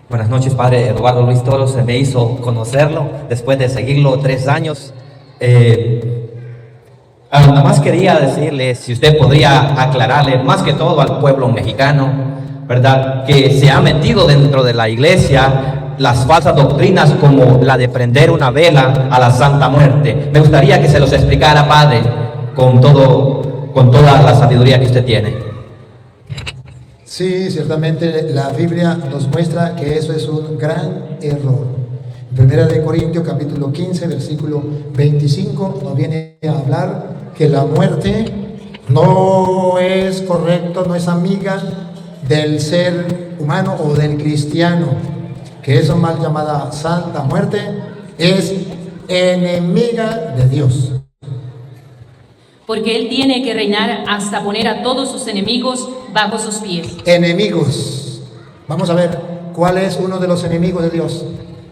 Buenas noches, Padre Eduardo Luis Toro. Se me hizo conocerlo después de seguirlo 3 años. Nada más quería decirle si usted podría aclararle, más que todo al pueblo mexicano, ¿verdad?, que se ha metido dentro de la iglesia las falsas doctrinas como la de prender una vela a la Santa Muerte. Me gustaría que se los explicara, Padre, con toda la sabiduría que usted tiene. Sí, ciertamente la Biblia nos muestra que eso es un gran error. En 1 Corintios capítulo 15, versículo 25, nos viene a hablar que la muerte no es correcto, no es amiga del ser humano o del cristiano, que eso mal llamada Santa Muerte es enemiga de Dios. Porque Él tiene que reinar hasta poner a todos sus enemigos bajo sus pies. Enemigos. Vamos a ver, ¿cuál es uno de los enemigos de Dios?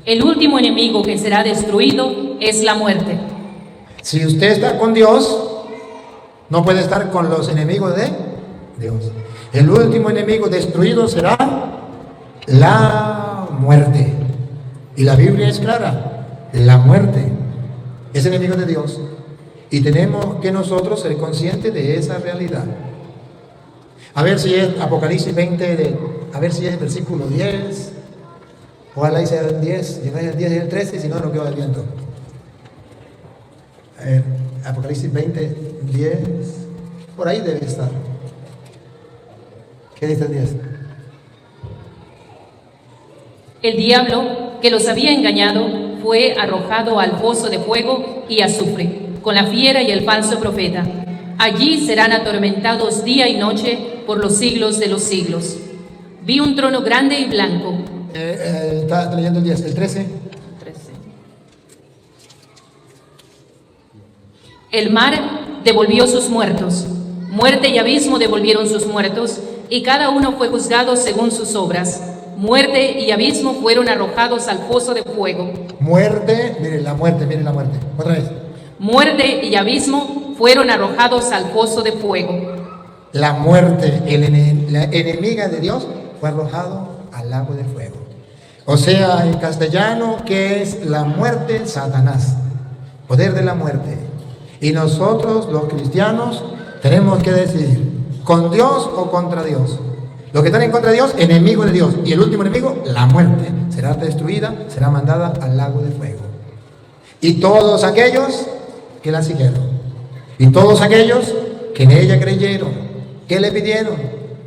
El último enemigo que será destruido es la muerte. Si usted está con Dios, no puede estar con los enemigos de Dios. El último enemigo destruido será la muerte. Y la Biblia es clara, la muerte es enemigo de Dios. Y tenemos que nosotros ser conscientes de esa realidad. A ver si es Apocalipsis 20, a ver si es el versículo 10. Ojalá sea el 10, si no es el 10 y el 13, si no, lo quedo al viento. A ver, Apocalipsis 20, 10, por ahí debe estar. ¿Qué dice el 10? El diablo que los había engañado fue arrojado al pozo de fuego y azufre, con la fiera y el falso profeta. Allí serán atormentados día y noche por los siglos de los siglos. Vi un trono grande y blanco. Está leyendo el 10, el 13. El mar devolvió sus muertos. Muerte y abismo devolvieron sus muertos, y cada uno fue juzgado según sus obras. Muerte y abismo fueron arrojados al pozo de fuego. Muerte, miren la muerte. Otra vez. Muerte y abismo fueron arrojados al pozo de fuego. La muerte, la enemiga de Dios, fue arrojado al lago de fuego. O sea, en castellano, ¿qué es la muerte? Satanás, poder de la muerte. Y nosotros, los cristianos, tenemos que decidir, ¿con Dios o contra Dios? Los que están en contra de Dios, enemigos de Dios. Y el último enemigo, la muerte. Será destruida, será mandada al lago de fuego. Y todos aquellos que la siguieron, y todos aquellos que en ella creyeron, que le pidieron,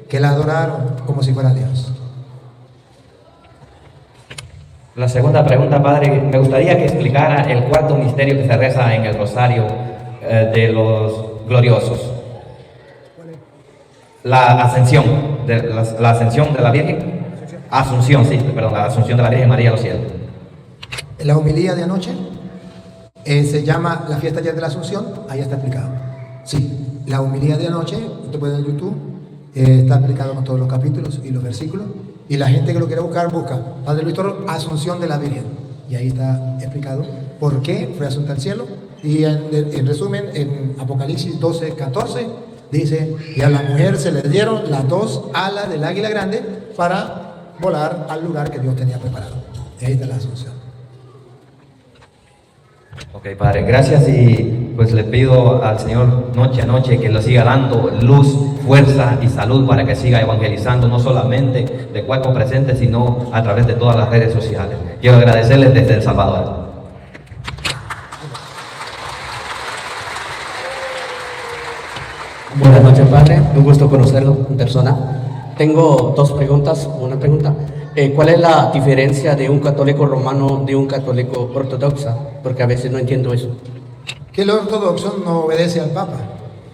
que la adoraron como si fuera Dios. La segunda pregunta, Padre, me gustaría que explicara el cuarto misterio que se reza en el rosario de los gloriosos. La ascensión, la ascensión de la Virgen. Asunción, sí, perdón, la asunción de la Virgen María a los cielos. La homilía de anoche se llama la fiesta ayer de la Asunción, ahí está explicado. Sí, la homilía de anoche, usted puede en YouTube, está explicado con todos los capítulos y los versículos. Y la gente que lo quiera buscar, busca Padre Luis Toro, Asunción de la Virgen. Y ahí está explicado por qué fue asunta al cielo. Y en resumen, en Apocalipsis 12, 14, dice, y a la mujer se le dieron las 2 alas del águila grande para volar al lugar que Dios tenía preparado. Y ahí está la Asunción. Ok, Padre, gracias, y pues le pido al Señor noche a noche que le siga dando luz, fuerza y salud para que siga evangelizando, no solamente de cuerpo presente, sino a través de todas las redes sociales. Quiero agradecerles desde El Salvador. Buenas noches, Padre, un gusto conocerlo en persona. Tengo 2 preguntas. Una pregunta, ¿cuál es la diferencia de un católico romano de un católico ortodoxo? Porque a veces no entiendo eso. Que el ortodoxo no obedece al Papa.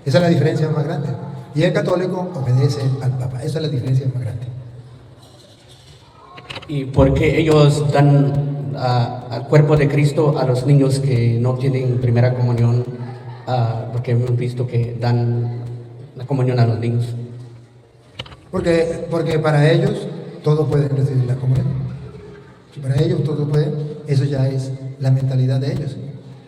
Esa es la diferencia más grande. Y el católico obedece al Papa. Esa es la diferencia más grande. ¿Y por qué ellos dan al cuerpo de Cristo a los niños que no tienen primera comunión? Porque hemos visto que dan la comunión a los niños. Porque para ellos todos pueden recibir la comunión. Si para ellos todos pueden, eso ya es la mentalidad de ellos.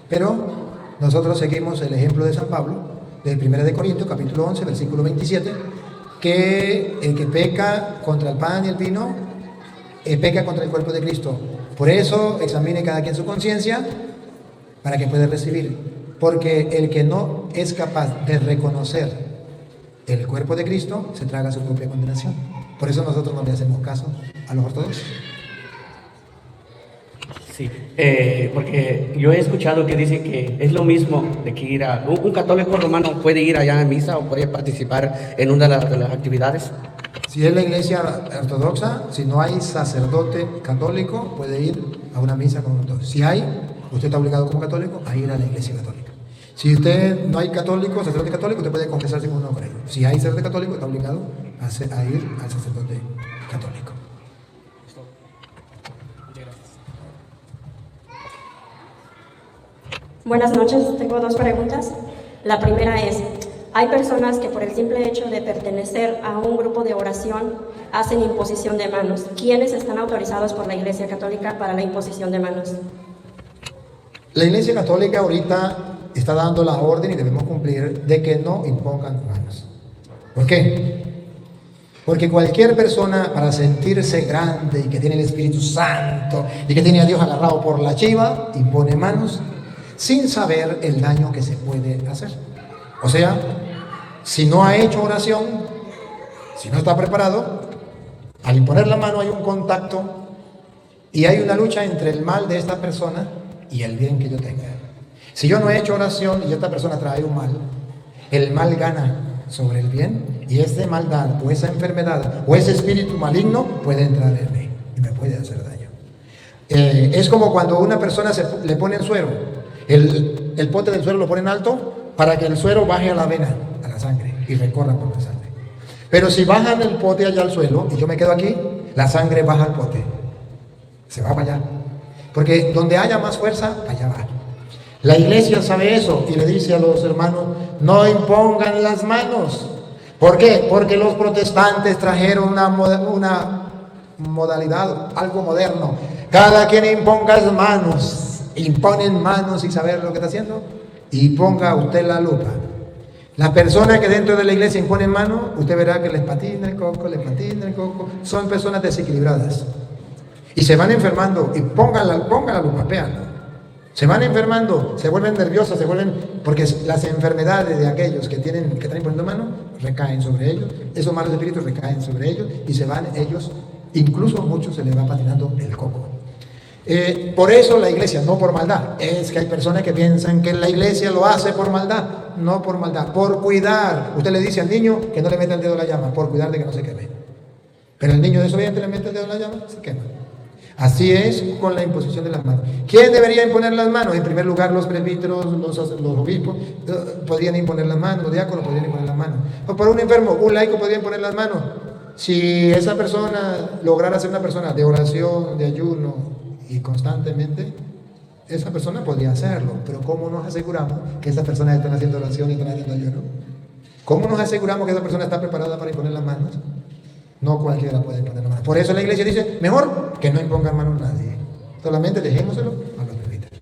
Pero nosotros seguimos el ejemplo de San Pablo, del 1 de Corintios, capítulo 11, versículo 27, que el que peca contra el pan y el vino, peca contra el cuerpo de Cristo. Por eso examine cada quien su conciencia para que pueda recibir. Porque el que no es capaz de reconocer el cuerpo de Cristo se traga su propia condenación. Por eso nosotros no le hacemos caso a los ortodoxos. Sí, porque yo he escuchado que dicen que es lo mismo de que ir a... Un católico romano puede ir allá a misa o puede participar en una de las actividades. Si es la iglesia ortodoxa, si no hay sacerdote católico, puede ir a una misa con ortodoxo. Si hay, usted está obligado como católico a ir a la iglesia católica. Si usted no hay católico, sacerdote católico, usted puede confesarse con un hombre. Si hay sacerdote católico, está obligado a ir al sacerdote católico. Buenas noches, tengo dos preguntas. La primera es, hay personas que por el simple hecho de pertenecer a un grupo de oración hacen imposición de manos. ¿Quiénes están autorizados por la Iglesia Católica para la imposición de manos? La Iglesia Católica ahorita está dando la orden y debemos cumplir de que no impongan manos. ¿Por qué? Porque cualquier persona para sentirse grande y que tiene el Espíritu Santo y que tiene a Dios agarrado por la chiva, impone manos sin saber el daño que se puede hacer. O sea, si no ha hecho oración, si no está preparado, al imponer la mano hay un contacto y hay una lucha entre el mal de esta persona y el bien que yo tenga. Si yo no he hecho oración y esta persona trae un mal, el mal gana sobre el bien y esa maldad o esa enfermedad o ese espíritu maligno puede entrar en mí y me puede hacer daño. Es como cuando una persona le pone el suero. El pote del suero lo ponen alto para que el suero baje a la vena, a la sangre, y recorra por la sangre. Pero si bajan el pote allá al suelo y yo me quedo aquí, la sangre baja al pote. Se va para allá. Porque donde haya más fuerza, allá va. La iglesia sabe eso y le dice a los hermanos, no impongan las manos. ¿Por qué? Porque los protestantes trajeron una modalidad, algo moderno. Cada quien imponga las manos. Imponen manos y saber lo que está haciendo. Y ponga usted la lupa. Las personas que dentro de la iglesia imponen manos, usted verá que les patina el coco, son personas desequilibradas. Y se van enfermando. Y pongan la lupa, véanlo. Se van enfermando, se vuelven nerviosas, porque las enfermedades de aquellos que están imponiendo mano recaen sobre ellos, esos malos espíritus recaen sobre ellos y se van ellos, incluso a muchos se les va patinando el coco. Por eso la iglesia, no por maldad, es que hay personas que piensan que la iglesia lo hace por maldad, no por maldad, por cuidar. Usted le dice al niño que no le meta el dedo en la llama, por cuidar de que no se queme. Pero el niño desobediente le mete el dedo en la llama, se quema. Así es con la imposición de las manos. ¿Quién debería imponer las manos? En primer lugar, los presbíteros, los obispos podrían imponer las manos, los diáconos podrían imponer las manos. O por un enfermo, un laico podría imponer las manos. Si esa persona lograra ser una persona de oración, de ayuno y constantemente, esa persona podría hacerlo. Pero ¿cómo nos aseguramos que esas personas están haciendo oración y están haciendo ayuno? ¿Cómo nos aseguramos que esa persona está preparada para imponer las manos? No cualquiera puede imponer las manos. Por eso la iglesia dice, mejor que no impongan manos nadie. Solamente dejémoselo a los presbíteros.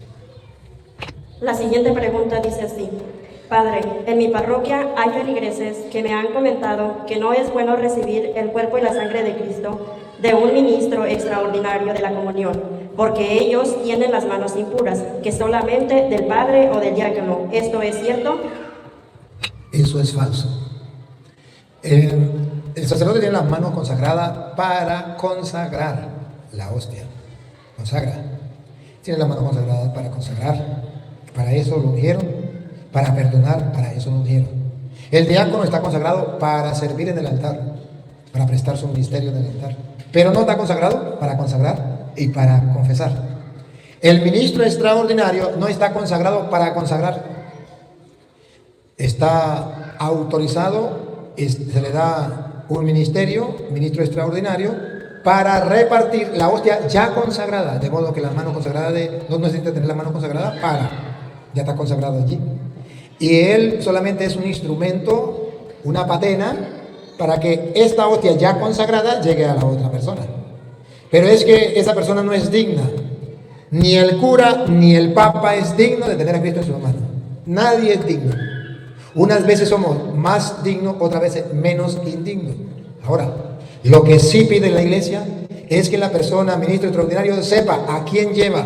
La siguiente pregunta dice así. Padre, en mi parroquia hay feligreses que me han comentado que no es bueno recibir el cuerpo y la sangre de Cristo de un ministro extraordinario de la comunión, porque ellos tienen las manos impuras, que solamente del padre o del diácono. ¿Esto es cierto? Eso es falso. El sacerdote tiene las manos consagradas para consagrar la hostia. Consagra. Tiene las manos consagradas para consagrar. Para eso lo ungieron. Para perdonar, para eso lo ungieron. El diácono está consagrado para servir en el altar, para prestar su ministerio en el altar. Pero no está consagrado para consagrar y para confesar. El ministro extraordinario no está consagrado para consagrar. Está autorizado se le da un ministerio, ministro extraordinario, para repartir la hostia ya consagrada, de modo que las manos consagradas no necesita tener la mano consagrada ya está consagrado allí. Y él solamente es un instrumento, una patena, para que esta hostia ya consagrada llegue a la otra persona. Pero es que esa persona no es digna. Ni el cura ni el papa es digno de tener a Cristo en su mano. Nadie es digno. Unas veces somos más dignos, otras veces menos indignos. Ahora, lo que sí pide la iglesia es que la persona, ministro extraordinario, sepa a quién lleva,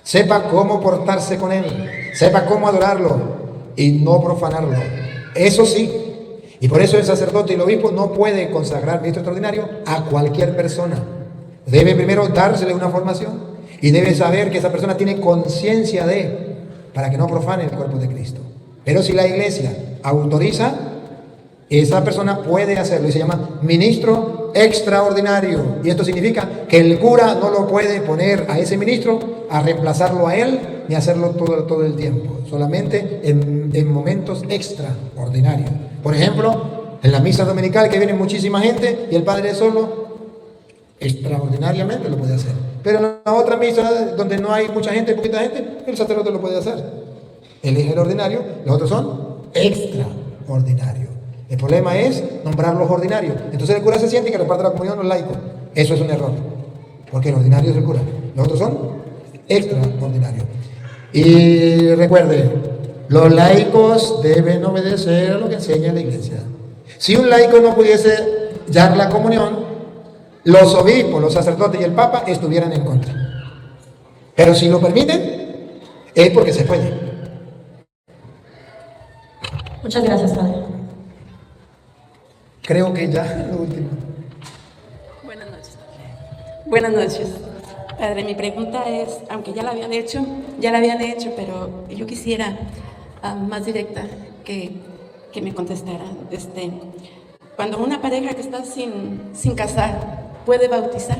sepa cómo portarse con él, sepa cómo adorarlo y no profanarlo. Eso sí. Y por eso el sacerdote y el obispo no puede consagrar ministro extraordinario a cualquier persona. Debe primero dársele una formación y debe saber que esa persona tiene conciencia para que no profane el cuerpo de Cristo. Pero si la iglesia autoriza, esa persona puede hacerlo y se llama ministro extraordinario. Y esto significa que el cura no lo puede poner a ese ministro a reemplazarlo a él ni hacerlo todo el tiempo, solamente en momentos extraordinarios. Por ejemplo, en la misa dominical que viene muchísima gente y el padre solo, extraordinariamente lo puede hacer. Pero en la otra misa donde no hay mucha gente, poquita gente, el sacerdote lo puede hacer. Él es el ordinario, los otros son extraordinarios. El problema es nombrar los ordinarios. Entonces el cura se siente que reparte la comunión a los laicos. Eso es un error, porque el ordinario es el cura, los otros son extraordinarios. Y recuerde, los laicos deben obedecer a lo que enseña la iglesia. Si un laico no pudiese dar la comunión, los obispos, los sacerdotes y el papa estuvieran en contra. Pero si lo permiten, es porque se puede. Muchas gracias, padre. Creo que ya lo último. Buenas noches. Buenas noches. Padre, mi pregunta es, aunque ya la habían hecho, pero yo quisiera más directa que me contestaran. Cuando una pareja que está sin casar puede bautizar.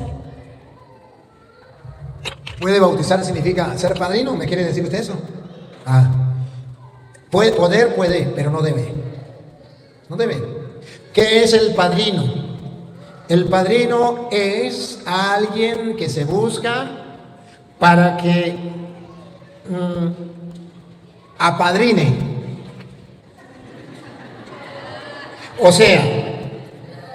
¿Puede bautizar significa ser padrino? ¿Me quiere decir usted eso? Puede, pero no debe. No debe. ¿Qué es el padrino? El padrino es alguien que se busca para que apadrine. O sea,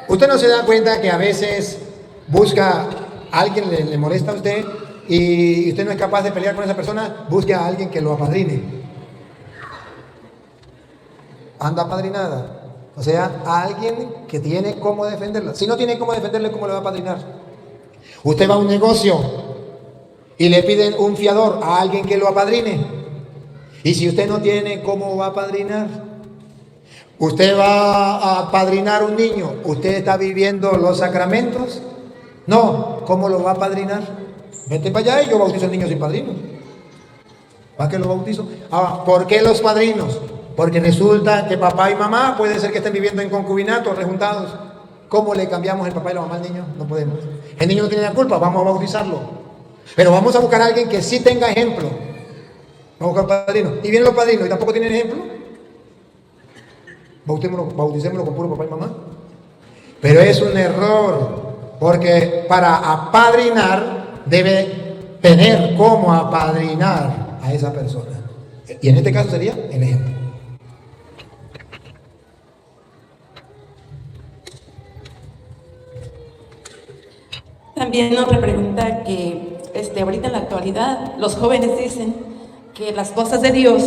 usted no se da cuenta que a veces busca a alguien, le molesta a usted y usted no es capaz de pelear con esa persona, busca a alguien que lo apadrine. Anda apadrinada. O sea, a alguien que tiene cómo defenderla. Si no tiene cómo defenderle, ¿cómo le va a apadrinar? Usted va a un negocio y le piden un fiador a alguien que lo apadrine. Y si usted no tiene cómo va a apadrinar, usted va a apadrinar un niño. ¿Usted está viviendo los sacramentos? No. ¿Cómo lo va a apadrinar? Vete para allá y yo bautizo al niño sin padrino. ¿Para qué lo bautizo? ¿Por qué los padrinos? Porque resulta que papá y mamá puede ser que estén viviendo en concubinato, rejuntados. ¿Cómo le cambiamos el papá y la mamá al niño? No podemos. El niño no tiene la culpa, vamos a bautizarlo. Pero vamos a buscar a alguien que sí tenga ejemplo. Vamos a buscar padrinos. Y vienen los padrinos y tampoco tienen ejemplo. Bauticémoslo con puro papá y mamá. Pero es un error, porque para apadrinar debe tener cómo apadrinar a esa persona. Y en este caso sería el ejemplo. También otra pregunta que ahorita en la actualidad los jóvenes dicen que las cosas de Dios,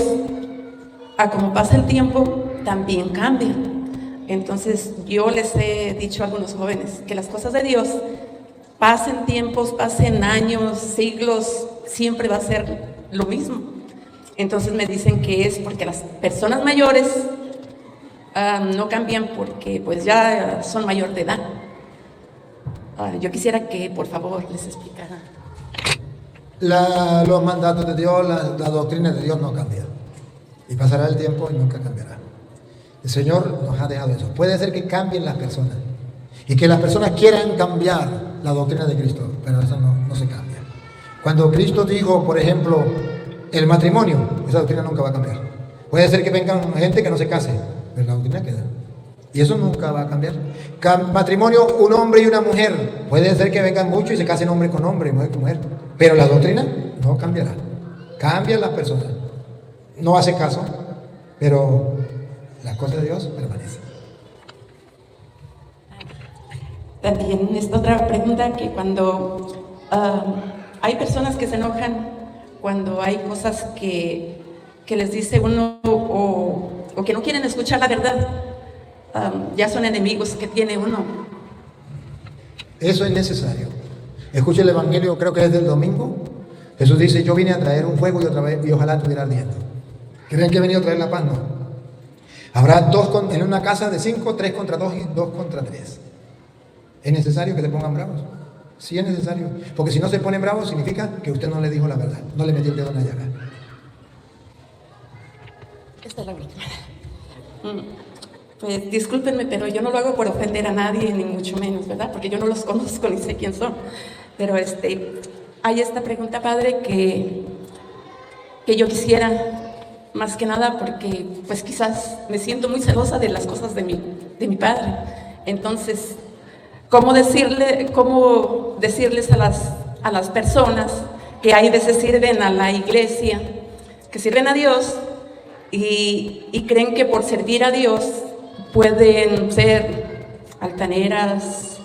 a como pasa el tiempo, también cambian. Entonces yo les he dicho a algunos jóvenes que las cosas de Dios, pasen tiempos, pasen años, siglos, siempre va a ser lo mismo. Entonces me dicen que es porque las personas mayores no cambian porque pues ya son mayor de edad. Yo quisiera que por favor les explicara. Los mandatos de Dios, la doctrina de Dios no cambia. Y pasará el tiempo y nunca cambiará. El Señor nos ha dejado eso. Puede ser que cambien las personas y que las personas quieran cambiar la doctrina de Cristo, pero eso no se cambia. Cuando Cristo dijo, por ejemplo, el matrimonio, esa doctrina nunca va a cambiar. Puede ser que vengan gente que no se case, pero la doctrina queda. Y eso nunca va a cambiar. Matrimonio, un hombre y una mujer. Puede ser que vengan muchos y se casen hombre con hombre, mujer con mujer. Pero la doctrina no cambiará. Cambia la persona. No hace caso, pero la cosa de Dios permanece. También esta otra pregunta, que cuando hay personas que se enojan cuando hay cosas que les dice uno o que no quieren escuchar la verdad, ya son enemigos que tiene uno. Eso es necesario. Escuche el Evangelio, creo que es del domingo. Jesús dice: yo vine a traer un fuego y otra vez, y ojalá estuviera ardiendo. ¿Creen que he venido a traer la paz? No. Habrá en una casa de 5, 3 contra 2 y 2 contra 3. ¿Es necesario que se pongan bravos? Sí, es necesario. Porque si no se ponen bravos, significa que usted no le dijo la verdad, no le metió el dedo en la llaga. Esta es la última. Pues discúlpenme, pero yo no lo hago por ofender a nadie, ni mucho menos, ¿verdad? Porque yo no los conozco ni sé quién son. Pero hay esta pregunta, Padre, que yo quisiera, más que nada porque pues quizás me siento muy celosa de las cosas de mi padre. Entonces, ¿cómo decirles a las personas que hay veces sirven a la iglesia, que sirven a Dios y creen que por servir a Dios pueden ser altaneras,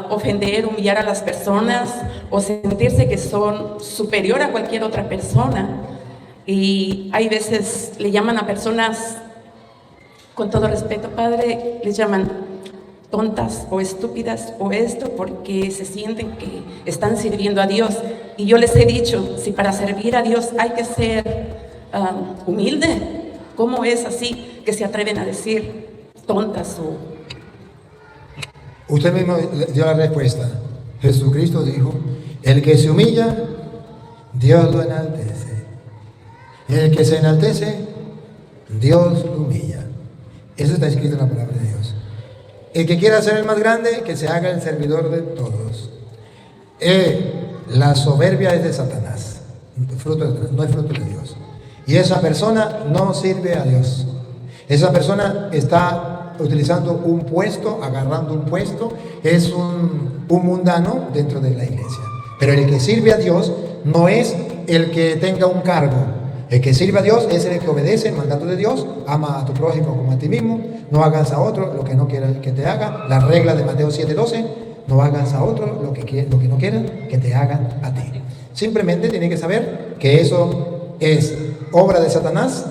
ofender, humillar a las personas o sentirse que son superior a cualquier otra persona? Y hay veces le llaman a personas, con todo respeto, Padre, les llaman tontas o estúpidas o esto, porque se sienten que están sirviendo a Dios. Y yo les he dicho, si para servir a Dios hay que ser humilde, ¿cómo es así que se atreven a decir tontas o...? Usted mismo dio la respuesta. Jesucristo dijo: el que se humilla, Dios lo enaltece. El que se enaltece, Dios lo humilla. Eso está escrito en la palabra de Dios. El que quiera ser el más grande, que se haga el servidor de todos. La soberbia es de Satanás, no es fruto de Dios. Y esa persona no sirve a Dios. Esa persona está utilizando un puesto, agarrando un puesto, es un mundano dentro de la iglesia. Pero el que sirve a Dios no es el que tenga un cargo. El que sirve a Dios es el que obedece el mandato de Dios: ama a tu prójimo como a ti mismo, no hagas a otro lo que no quieran que te haga. La regla de Mateo 7:12: no hagas a otro lo que no quieran que te hagan a ti. Simplemente tienen que saber que eso es obra de Satanás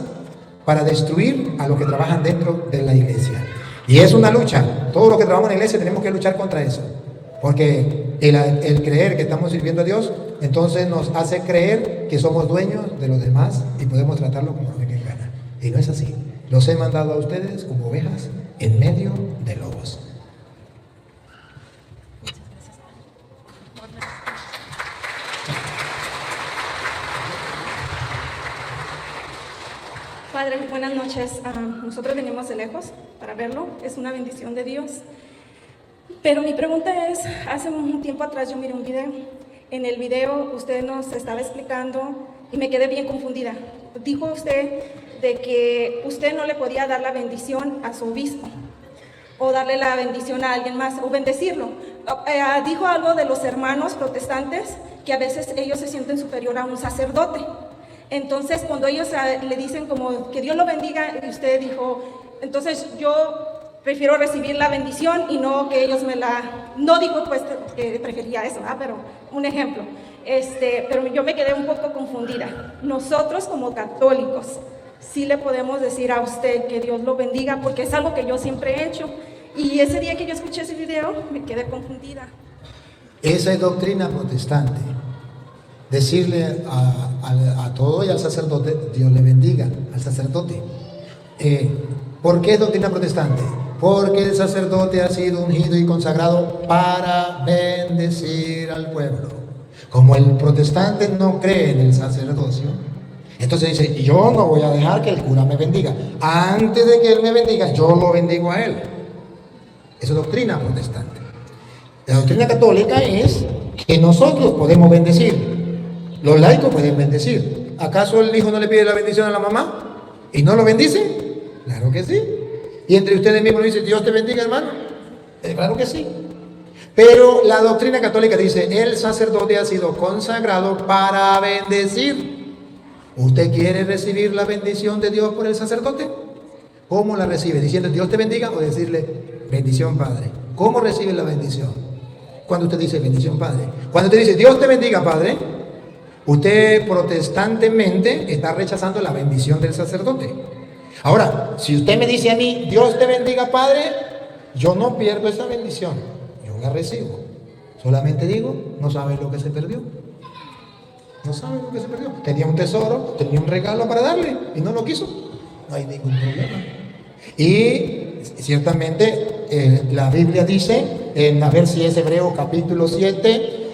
para destruir a los que trabajan dentro de la iglesia. Y es una lucha. Todos los que trabajamos en la iglesia tenemos que luchar contra eso. Porque el creer que estamos sirviendo a Dios, entonces nos hace creer que somos dueños de los demás y podemos tratarlo como nos dé gana. Y no es así. Los he mandado a ustedes como ovejas en medio de lobos. Padre, buenas noches. Nosotros venimos de lejos para verlo. Es una bendición de Dios. Pero mi pregunta es, hace un tiempo atrás yo miré un video. En el video usted nos estaba explicando y me quedé bien confundida. Dijo usted de que usted no le podía dar la bendición a su obispo o darle la bendición a alguien más o bendecirlo. Dijo algo de los hermanos protestantes, que a veces ellos se sienten superior a un sacerdote. Entonces, cuando ellos le dicen como que Dios lo bendiga, y usted dijo, entonces yo prefiero recibir la bendición y no que ellos me la... No digo pues que prefería eso, pero un ejemplo. Pero yo me quedé un poco confundida. Nosotros como católicos sí le podemos decir a usted que Dios lo bendiga, porque es algo que yo siempre he hecho. Y ese día que yo escuché ese video me quedé confundida. Esa es doctrina protestante. Decirle a todo y al sacerdote, Dios le bendiga al sacerdote. ¿Por qué es doctrina protestante? Porque el sacerdote ha sido ungido y consagrado para bendecir al pueblo. Como el protestante no cree en el sacerdocio, entonces dice, yo no voy a dejar que el cura me bendiga. Antes de que él me bendiga, yo lo bendigo a él. Eso es doctrina protestante. La doctrina católica es que nosotros podemos bendecir. Los laicos pueden bendecir. ¿Acaso el hijo no le pide la bendición a la mamá y no lo bendice? Claro que sí. Y entre ustedes mismos dicen, Dios te bendiga, hermano. Claro que sí. Pero la doctrina católica dice, el sacerdote ha sido consagrado para bendecir. ¿Usted quiere recibir la bendición de Dios por el sacerdote? ¿Cómo la recibe? ¿Diciendo Dios te bendiga o decirle bendición Padre? ¿Cómo recibe la bendición? Cuando usted dice bendición Padre. Cuando usted dice Dios te bendiga Padre, usted protestantemente está rechazando la bendición del sacerdote. Ahora, si usted me dice a mí Dios te bendiga Padre, yo no pierdo esa bendición, yo la recibo. Solamente digo, no sabe lo que se perdió. No sabe lo que se perdió. Tenía un tesoro, tenía un regalo para darle y no lo quiso. No hay ningún problema. Y ciertamente la Biblia dice, a ver si es Hebreos capítulo 7,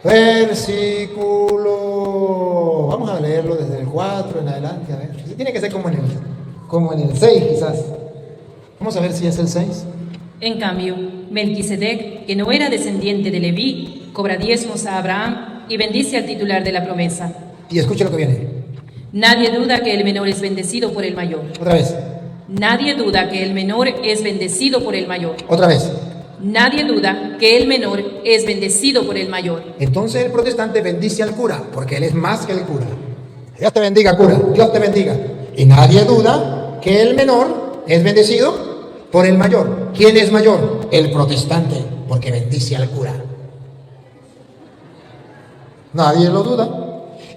versículo, vamos a leerlo desde el 4 en adelante, a ver. Tiene que ser como en el 6 quizás. Vamos a ver si es el 6. En cambio, Melquisedec, que no era descendiente de Leví, cobra diezmos a Abraham y bendice al titular de la promesa. Y escuche lo que viene. Nadie duda que el menor es bendecido por el mayor. Otra vez. Nadie duda que el menor es bendecido por el mayor. Otra vez. Nadie duda que el menor es bendecido por el mayor. Entonces el protestante bendice al cura, porque él es más que el cura. Dios te bendiga, cura. Dios te bendiga. Y nadie duda que el menor es bendecido por el mayor. ¿Quién es mayor? El protestante, porque bendice al cura. Nadie lo duda.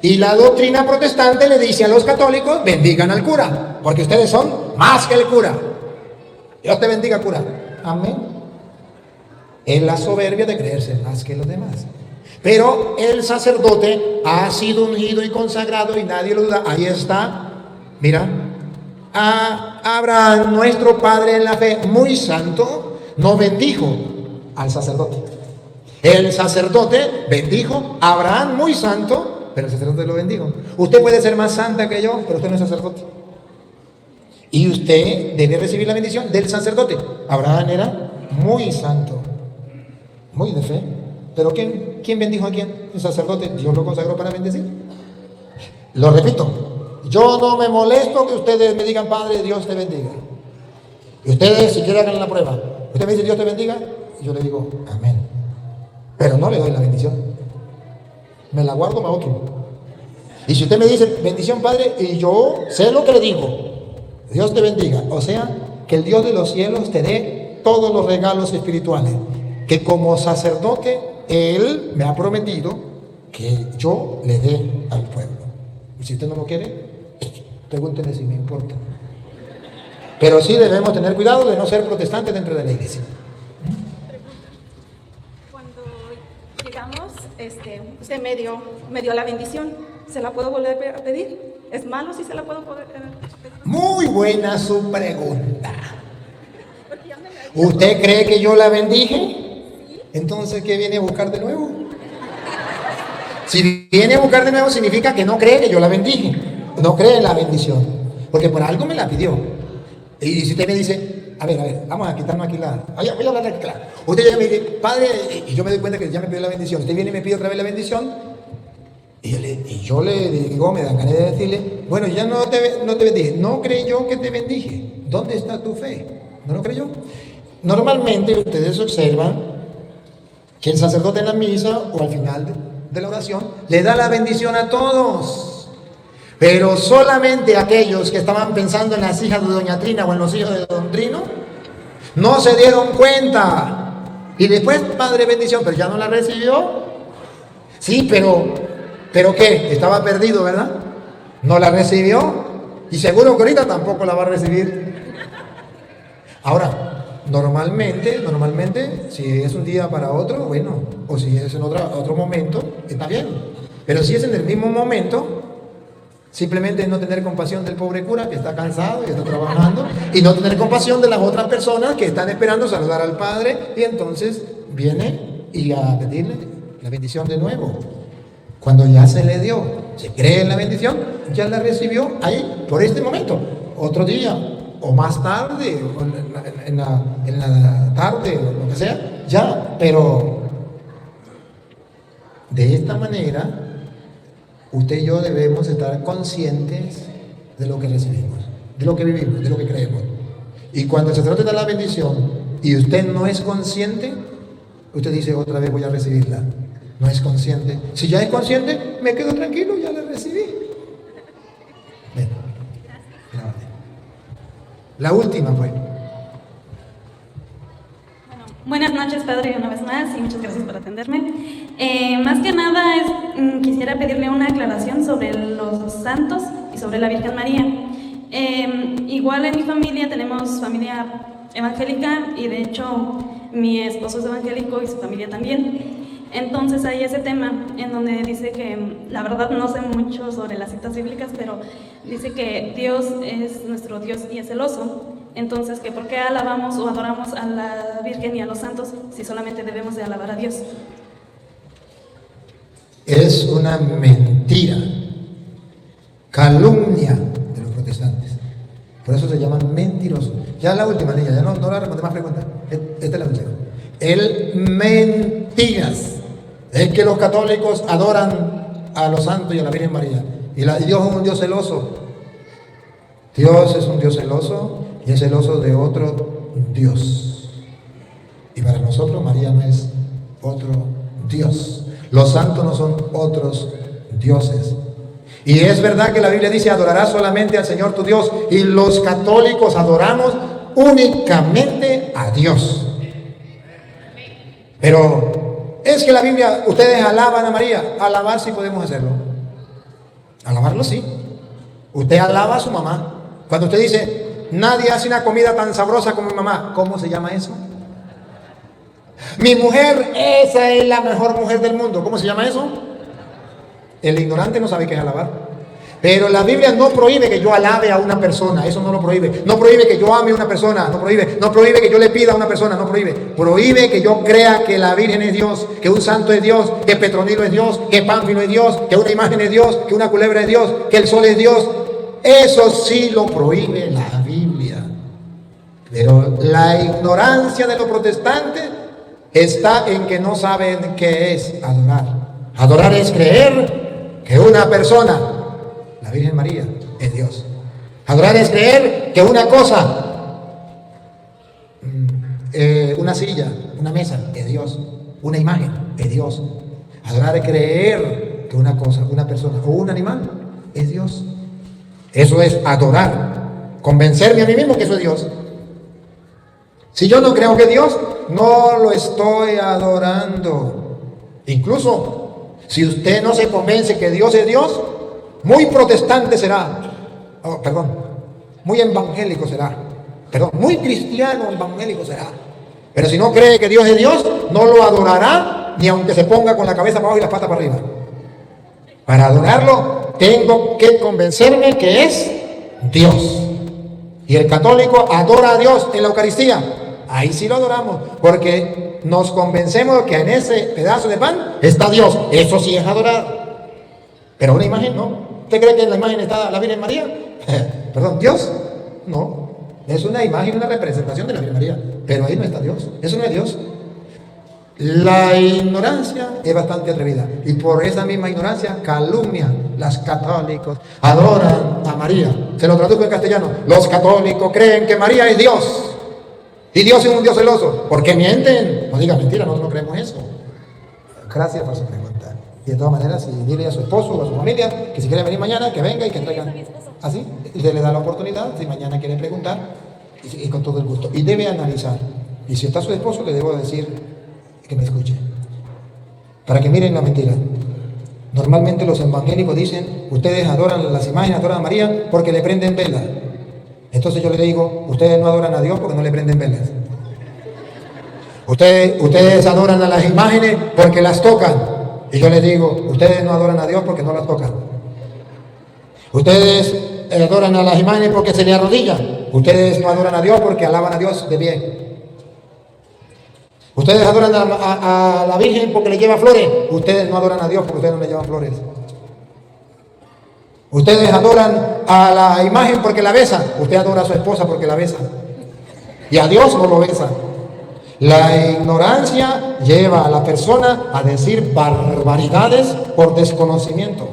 Y la doctrina protestante le dice a los católicos, bendigan al cura, porque ustedes son más que el cura. Dios te bendiga, cura. Amén. Es la soberbia de creerse más que los demás. Pero el sacerdote ha sido ungido y consagrado y nadie lo duda. Ahí está. Mira. Abraham, nuestro padre en la fe, muy santo, no bendijo al sacerdote. El sacerdote bendijo a Abraham, muy santo, pero el sacerdote lo bendijo. Usted puede ser más santa que yo, pero usted no es sacerdote. Y usted debe recibir la bendición del sacerdote. Abraham era muy santo, muy de fe. Pero ¿quién bendijo a quién? El sacerdote. Dios lo consagró para bendecir. Lo repito. Yo no me molesto que ustedes me digan, Padre, Dios te bendiga. Y ustedes, si quieren, hagan la prueba. Usted me dice, Dios te bendiga, y yo le digo, amén. Pero no le doy la bendición. Me la guardo para otro. Y si usted me dice, bendición, Padre, y yo sé lo que le digo, Dios te bendiga. O sea, que el Dios de los cielos te dé todos los regalos espirituales. Que como sacerdote, Él me ha prometido que yo le dé al pueblo. Y si usted no lo quiere, pregúnteme si me importa. Pero sí debemos tener cuidado de no ser protestantes dentro de la iglesia. Cuando llegamos, usted me dio la bendición. ¿Se la puedo volver a pedir? ¿Es malo si se la puedo poder pedir? Muy buena su pregunta. ¿Usted cree que yo la bendije? Entonces, ¿qué viene a buscar de nuevo? Si viene a buscar de nuevo, significa que no cree que yo la bendije. No cree en la bendición. Porque por algo me la pidió. Y si usted me dice, a ver, vamos a quitarnos aquí la... Voy a hablar aquí, claro. Usted ya me dice, Padre, y yo me doy cuenta que ya me pidió la bendición. Usted viene y me pide otra vez la bendición. Y yo le digo, me dan ganas de decirle, bueno, ya no te bendije. No creyó que te bendije. ¿Dónde está tu fe? ¿No lo creyó? Normalmente ustedes observan que el sacerdote en la misa o al final de la oración le da la bendición a todos, pero solamente aquellos que estaban pensando en las hijas de doña Trina o en los hijos de don Trino no se dieron cuenta y después, Padre, bendición, pero ya no la recibió. Sí, pero ¿qué? Estaba perdido, ¿verdad? No la recibió y seguro que ahorita tampoco la va a recibir. Ahora, normalmente, si es un día para otro, bueno, o si es en otro momento, está bien. Pero si es en el mismo momento, simplemente no tener compasión del pobre cura que está cansado y está trabajando, y no tener compasión de las otras personas que están esperando saludar al Padre, y entonces viene y a pedirle la bendición de nuevo. Cuando ya se le dio, se cree en la bendición, ya la recibió ahí, por este momento. Otro día, o más tarde, o en la tarde, o lo que sea, ya, pero de esta manera, usted y yo debemos estar conscientes de lo que recibimos, de lo que vivimos, de lo que creemos. Y cuando el sacerdote da la bendición y usted no es consciente, usted dice otra vez voy a recibirla. No es consciente. Si ya es consciente, me quedo tranquilo, ya la recibí. Ven. La última fue. Buenas noches, Padre, una vez más, y muchas gracias por atenderme. Más que nada, quisiera pedirle una aclaración sobre los santos y sobre la Virgen María. Igual en mi familia tenemos familia evangélica y de hecho mi esposo es evangélico y su familia también. Entonces hay ese tema en donde dice que, la verdad no sé mucho sobre las citas bíblicas, pero dice que Dios es nuestro Dios y es celoso. Entonces, que ¿por qué alabamos o adoramos a la Virgen y a los santos si solamente debemos de alabar a Dios? Es una mentira, calumnia de los protestantes. Por eso se llaman mentirosos. Ya la última, niña, ya no la responde más preguntas. Esta es la última. El mentiras. Es que los católicos adoran a los santos y a la Virgen María. Y Dios es un Dios celoso. Dios es un Dios celoso y es celoso de otro Dios. Y para nosotros María no es otro Dios. Los santos no son otros dioses. Y es verdad que la Biblia dice adorarás solamente al Señor tu Dios. Y los católicos adoramos únicamente a Dios. Pero es que la Biblia, ustedes alaban a María. Alabar sí podemos hacerlo. Alabarlo sí. Usted alaba a su mamá. Cuando usted dice, nadie hace una comida tan sabrosa como mi mamá. ¿Cómo se llama eso? Mi mujer, esa es la mejor mujer del mundo. ¿Cómo se llama eso? El ignorante no sabe qué es alabar. Pero la Biblia no prohíbe que yo alabe a una persona. Eso no lo prohíbe. No prohíbe que yo ame a una persona. No prohíbe. No prohíbe que yo le pida a una persona. No prohíbe. Prohíbe que yo crea que la Virgen es Dios, que un santo es Dios, que Petronilo es Dios, que Pánfilo es Dios, que una imagen es Dios, que una culebra es Dios, que el sol es Dios. Eso sí lo prohíbe la Biblia. Pero la ignorancia de los protestantes está en que no saben qué es adorar. Adorar es creer que una persona, la Virgen María, es Dios. Adorar es creer que una cosa, una silla, una mesa, es Dios. Una imagen, es Dios. Adorar es creer que una cosa, una persona o un animal, es Dios. Eso es adorar. Convencerme a mí mismo que eso es Dios. Si yo no creo que es Dios, no lo estoy adorando. Incluso, si usted no se convence que Dios es Dios, muy protestante será. Muy evangélico será. Muy cristiano evangélico será. Pero si no cree que Dios es Dios, no lo adorará, ni aunque se ponga con la cabeza para abajo y las patas para arriba. Para adorarlo, tengo que convencerme que es Dios. Y el católico adora a Dios en la Eucaristía. Ahí sí lo adoramos, porque nos convencemos que en ese pedazo de pan está Dios. Eso sí es adorar. Pero una imagen no. ¿Usted cree que en la imagen está la Virgen María? ¿Dios? No. Es una imagen, una representación de la Virgen María. Pero ahí no está Dios. Eso no es Dios. La ignorancia es bastante atrevida. Y por esa misma ignorancia calumnian los católicos. Adoran a María. Se lo traduzco en castellano. Los católicos creen que María es Dios. Y Dios es un Dios celoso. ¿Por qué mienten? No digan mentira, nosotros no creemos eso. Gracias por su pregunta. Y de todas maneras, si dile a su esposo o a su familia que si quiere venir mañana, que venga y que traigan. Así, y se le da la oportunidad, si mañana quiere preguntar, y con todo el gusto. Y debe analizar. Y si está su esposo, le debo decir que me escuche. Para que miren la mentira. Normalmente los evangélicos dicen, ustedes adoran las imágenes, adoran a María porque le prenden velas. Entonces yo le digo, ustedes no adoran a Dios porque no le prenden velas. Ustedes adoran a las imágenes porque las tocan. Y yo les digo, ustedes no adoran a Dios porque no las tocan. Ustedes adoran a las imágenes porque se le arrodillan. Ustedes no adoran a Dios porque alaban a Dios de bien. Ustedes adoran a la Virgen porque le lleva flores. Ustedes no adoran a Dios porque ustedes no le llevan flores. Ustedes adoran a la imagen porque la besan. Usted adora a su esposa porque la besa. Y a Dios no lo besa. La ignorancia lleva a la persona a decir barbaridades por desconocimiento.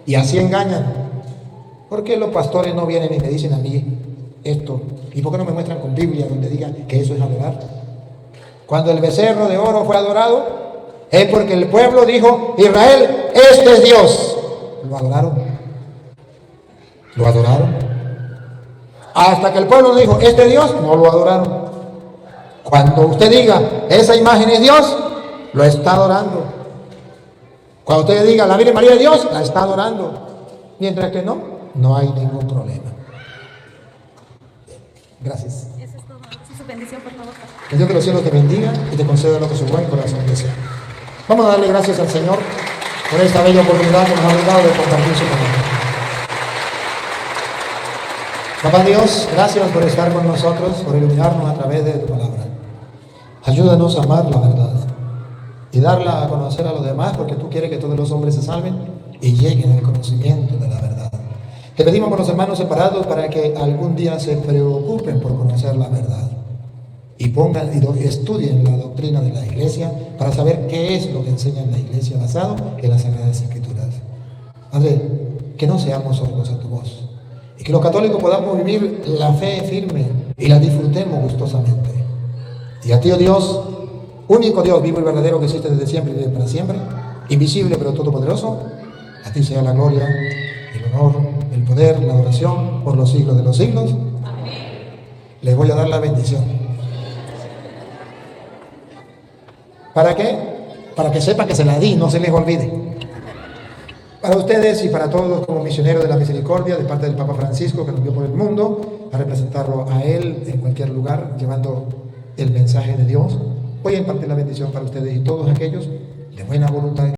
Y así engañan. ¿Por qué los pastores no vienen y me dicen a mí esto? ¿Y por qué no me muestran con Biblia donde diga que eso es adorar? Cuando el becerro de oro fue adorado, es porque el pueblo dijo: Israel, este es Dios. Lo adoraron. Lo adoraron. Hasta que el pueblo dijo: este es Dios, no lo adoraron. Cuando usted diga: esa imagen es Dios, lo está adorando. Cuando usted diga: la Virgen María es Dios, la está adorando. Mientras que no, no hay ningún problema. Gracias. Eso es todo. Su bendición, por favor. Que Dios de los cielos te bendiga y te conceda lo que su buen corazón desea. Vamos a darle gracias al Señor por esta bella oportunidad que nos ha dado de compartir su palabra. Papá Dios, gracias por estar con nosotros, por iluminarnos a través de tu palabra. Ayúdanos a amar la verdad y darla a conocer a los demás, porque tú quieres que todos los hombres se salven y lleguen al conocimiento de la verdad. Te pedimos por los hermanos separados para que algún día se preocupen por conocer la verdad y pongan y estudien la doctrina de la iglesia para saber qué es lo que enseña la iglesia basado en las Sagradas Escrituras. Padre, que no seamos sordos a tu voz y que los católicos podamos vivir la fe firme y la disfrutemos gustosamente. Y a ti, oh Dios, único Dios vivo y verdadero que existe desde siempre y desde para siempre, invisible pero todopoderoso, a ti sea la gloria, el honor, el poder, la adoración por los siglos de los siglos. Amén. Les voy a dar la bendición. ¿Para qué? Para que sepan que se la di, no se les olvide. Para ustedes y para todos, como misioneros de la misericordia, de parte del Papa Francisco, que nos envió por el mundo, a representarlo a él en cualquier lugar, llevando el mensaje de Dios, voy a impartir la bendición para ustedes y todos aquellos de buena voluntad.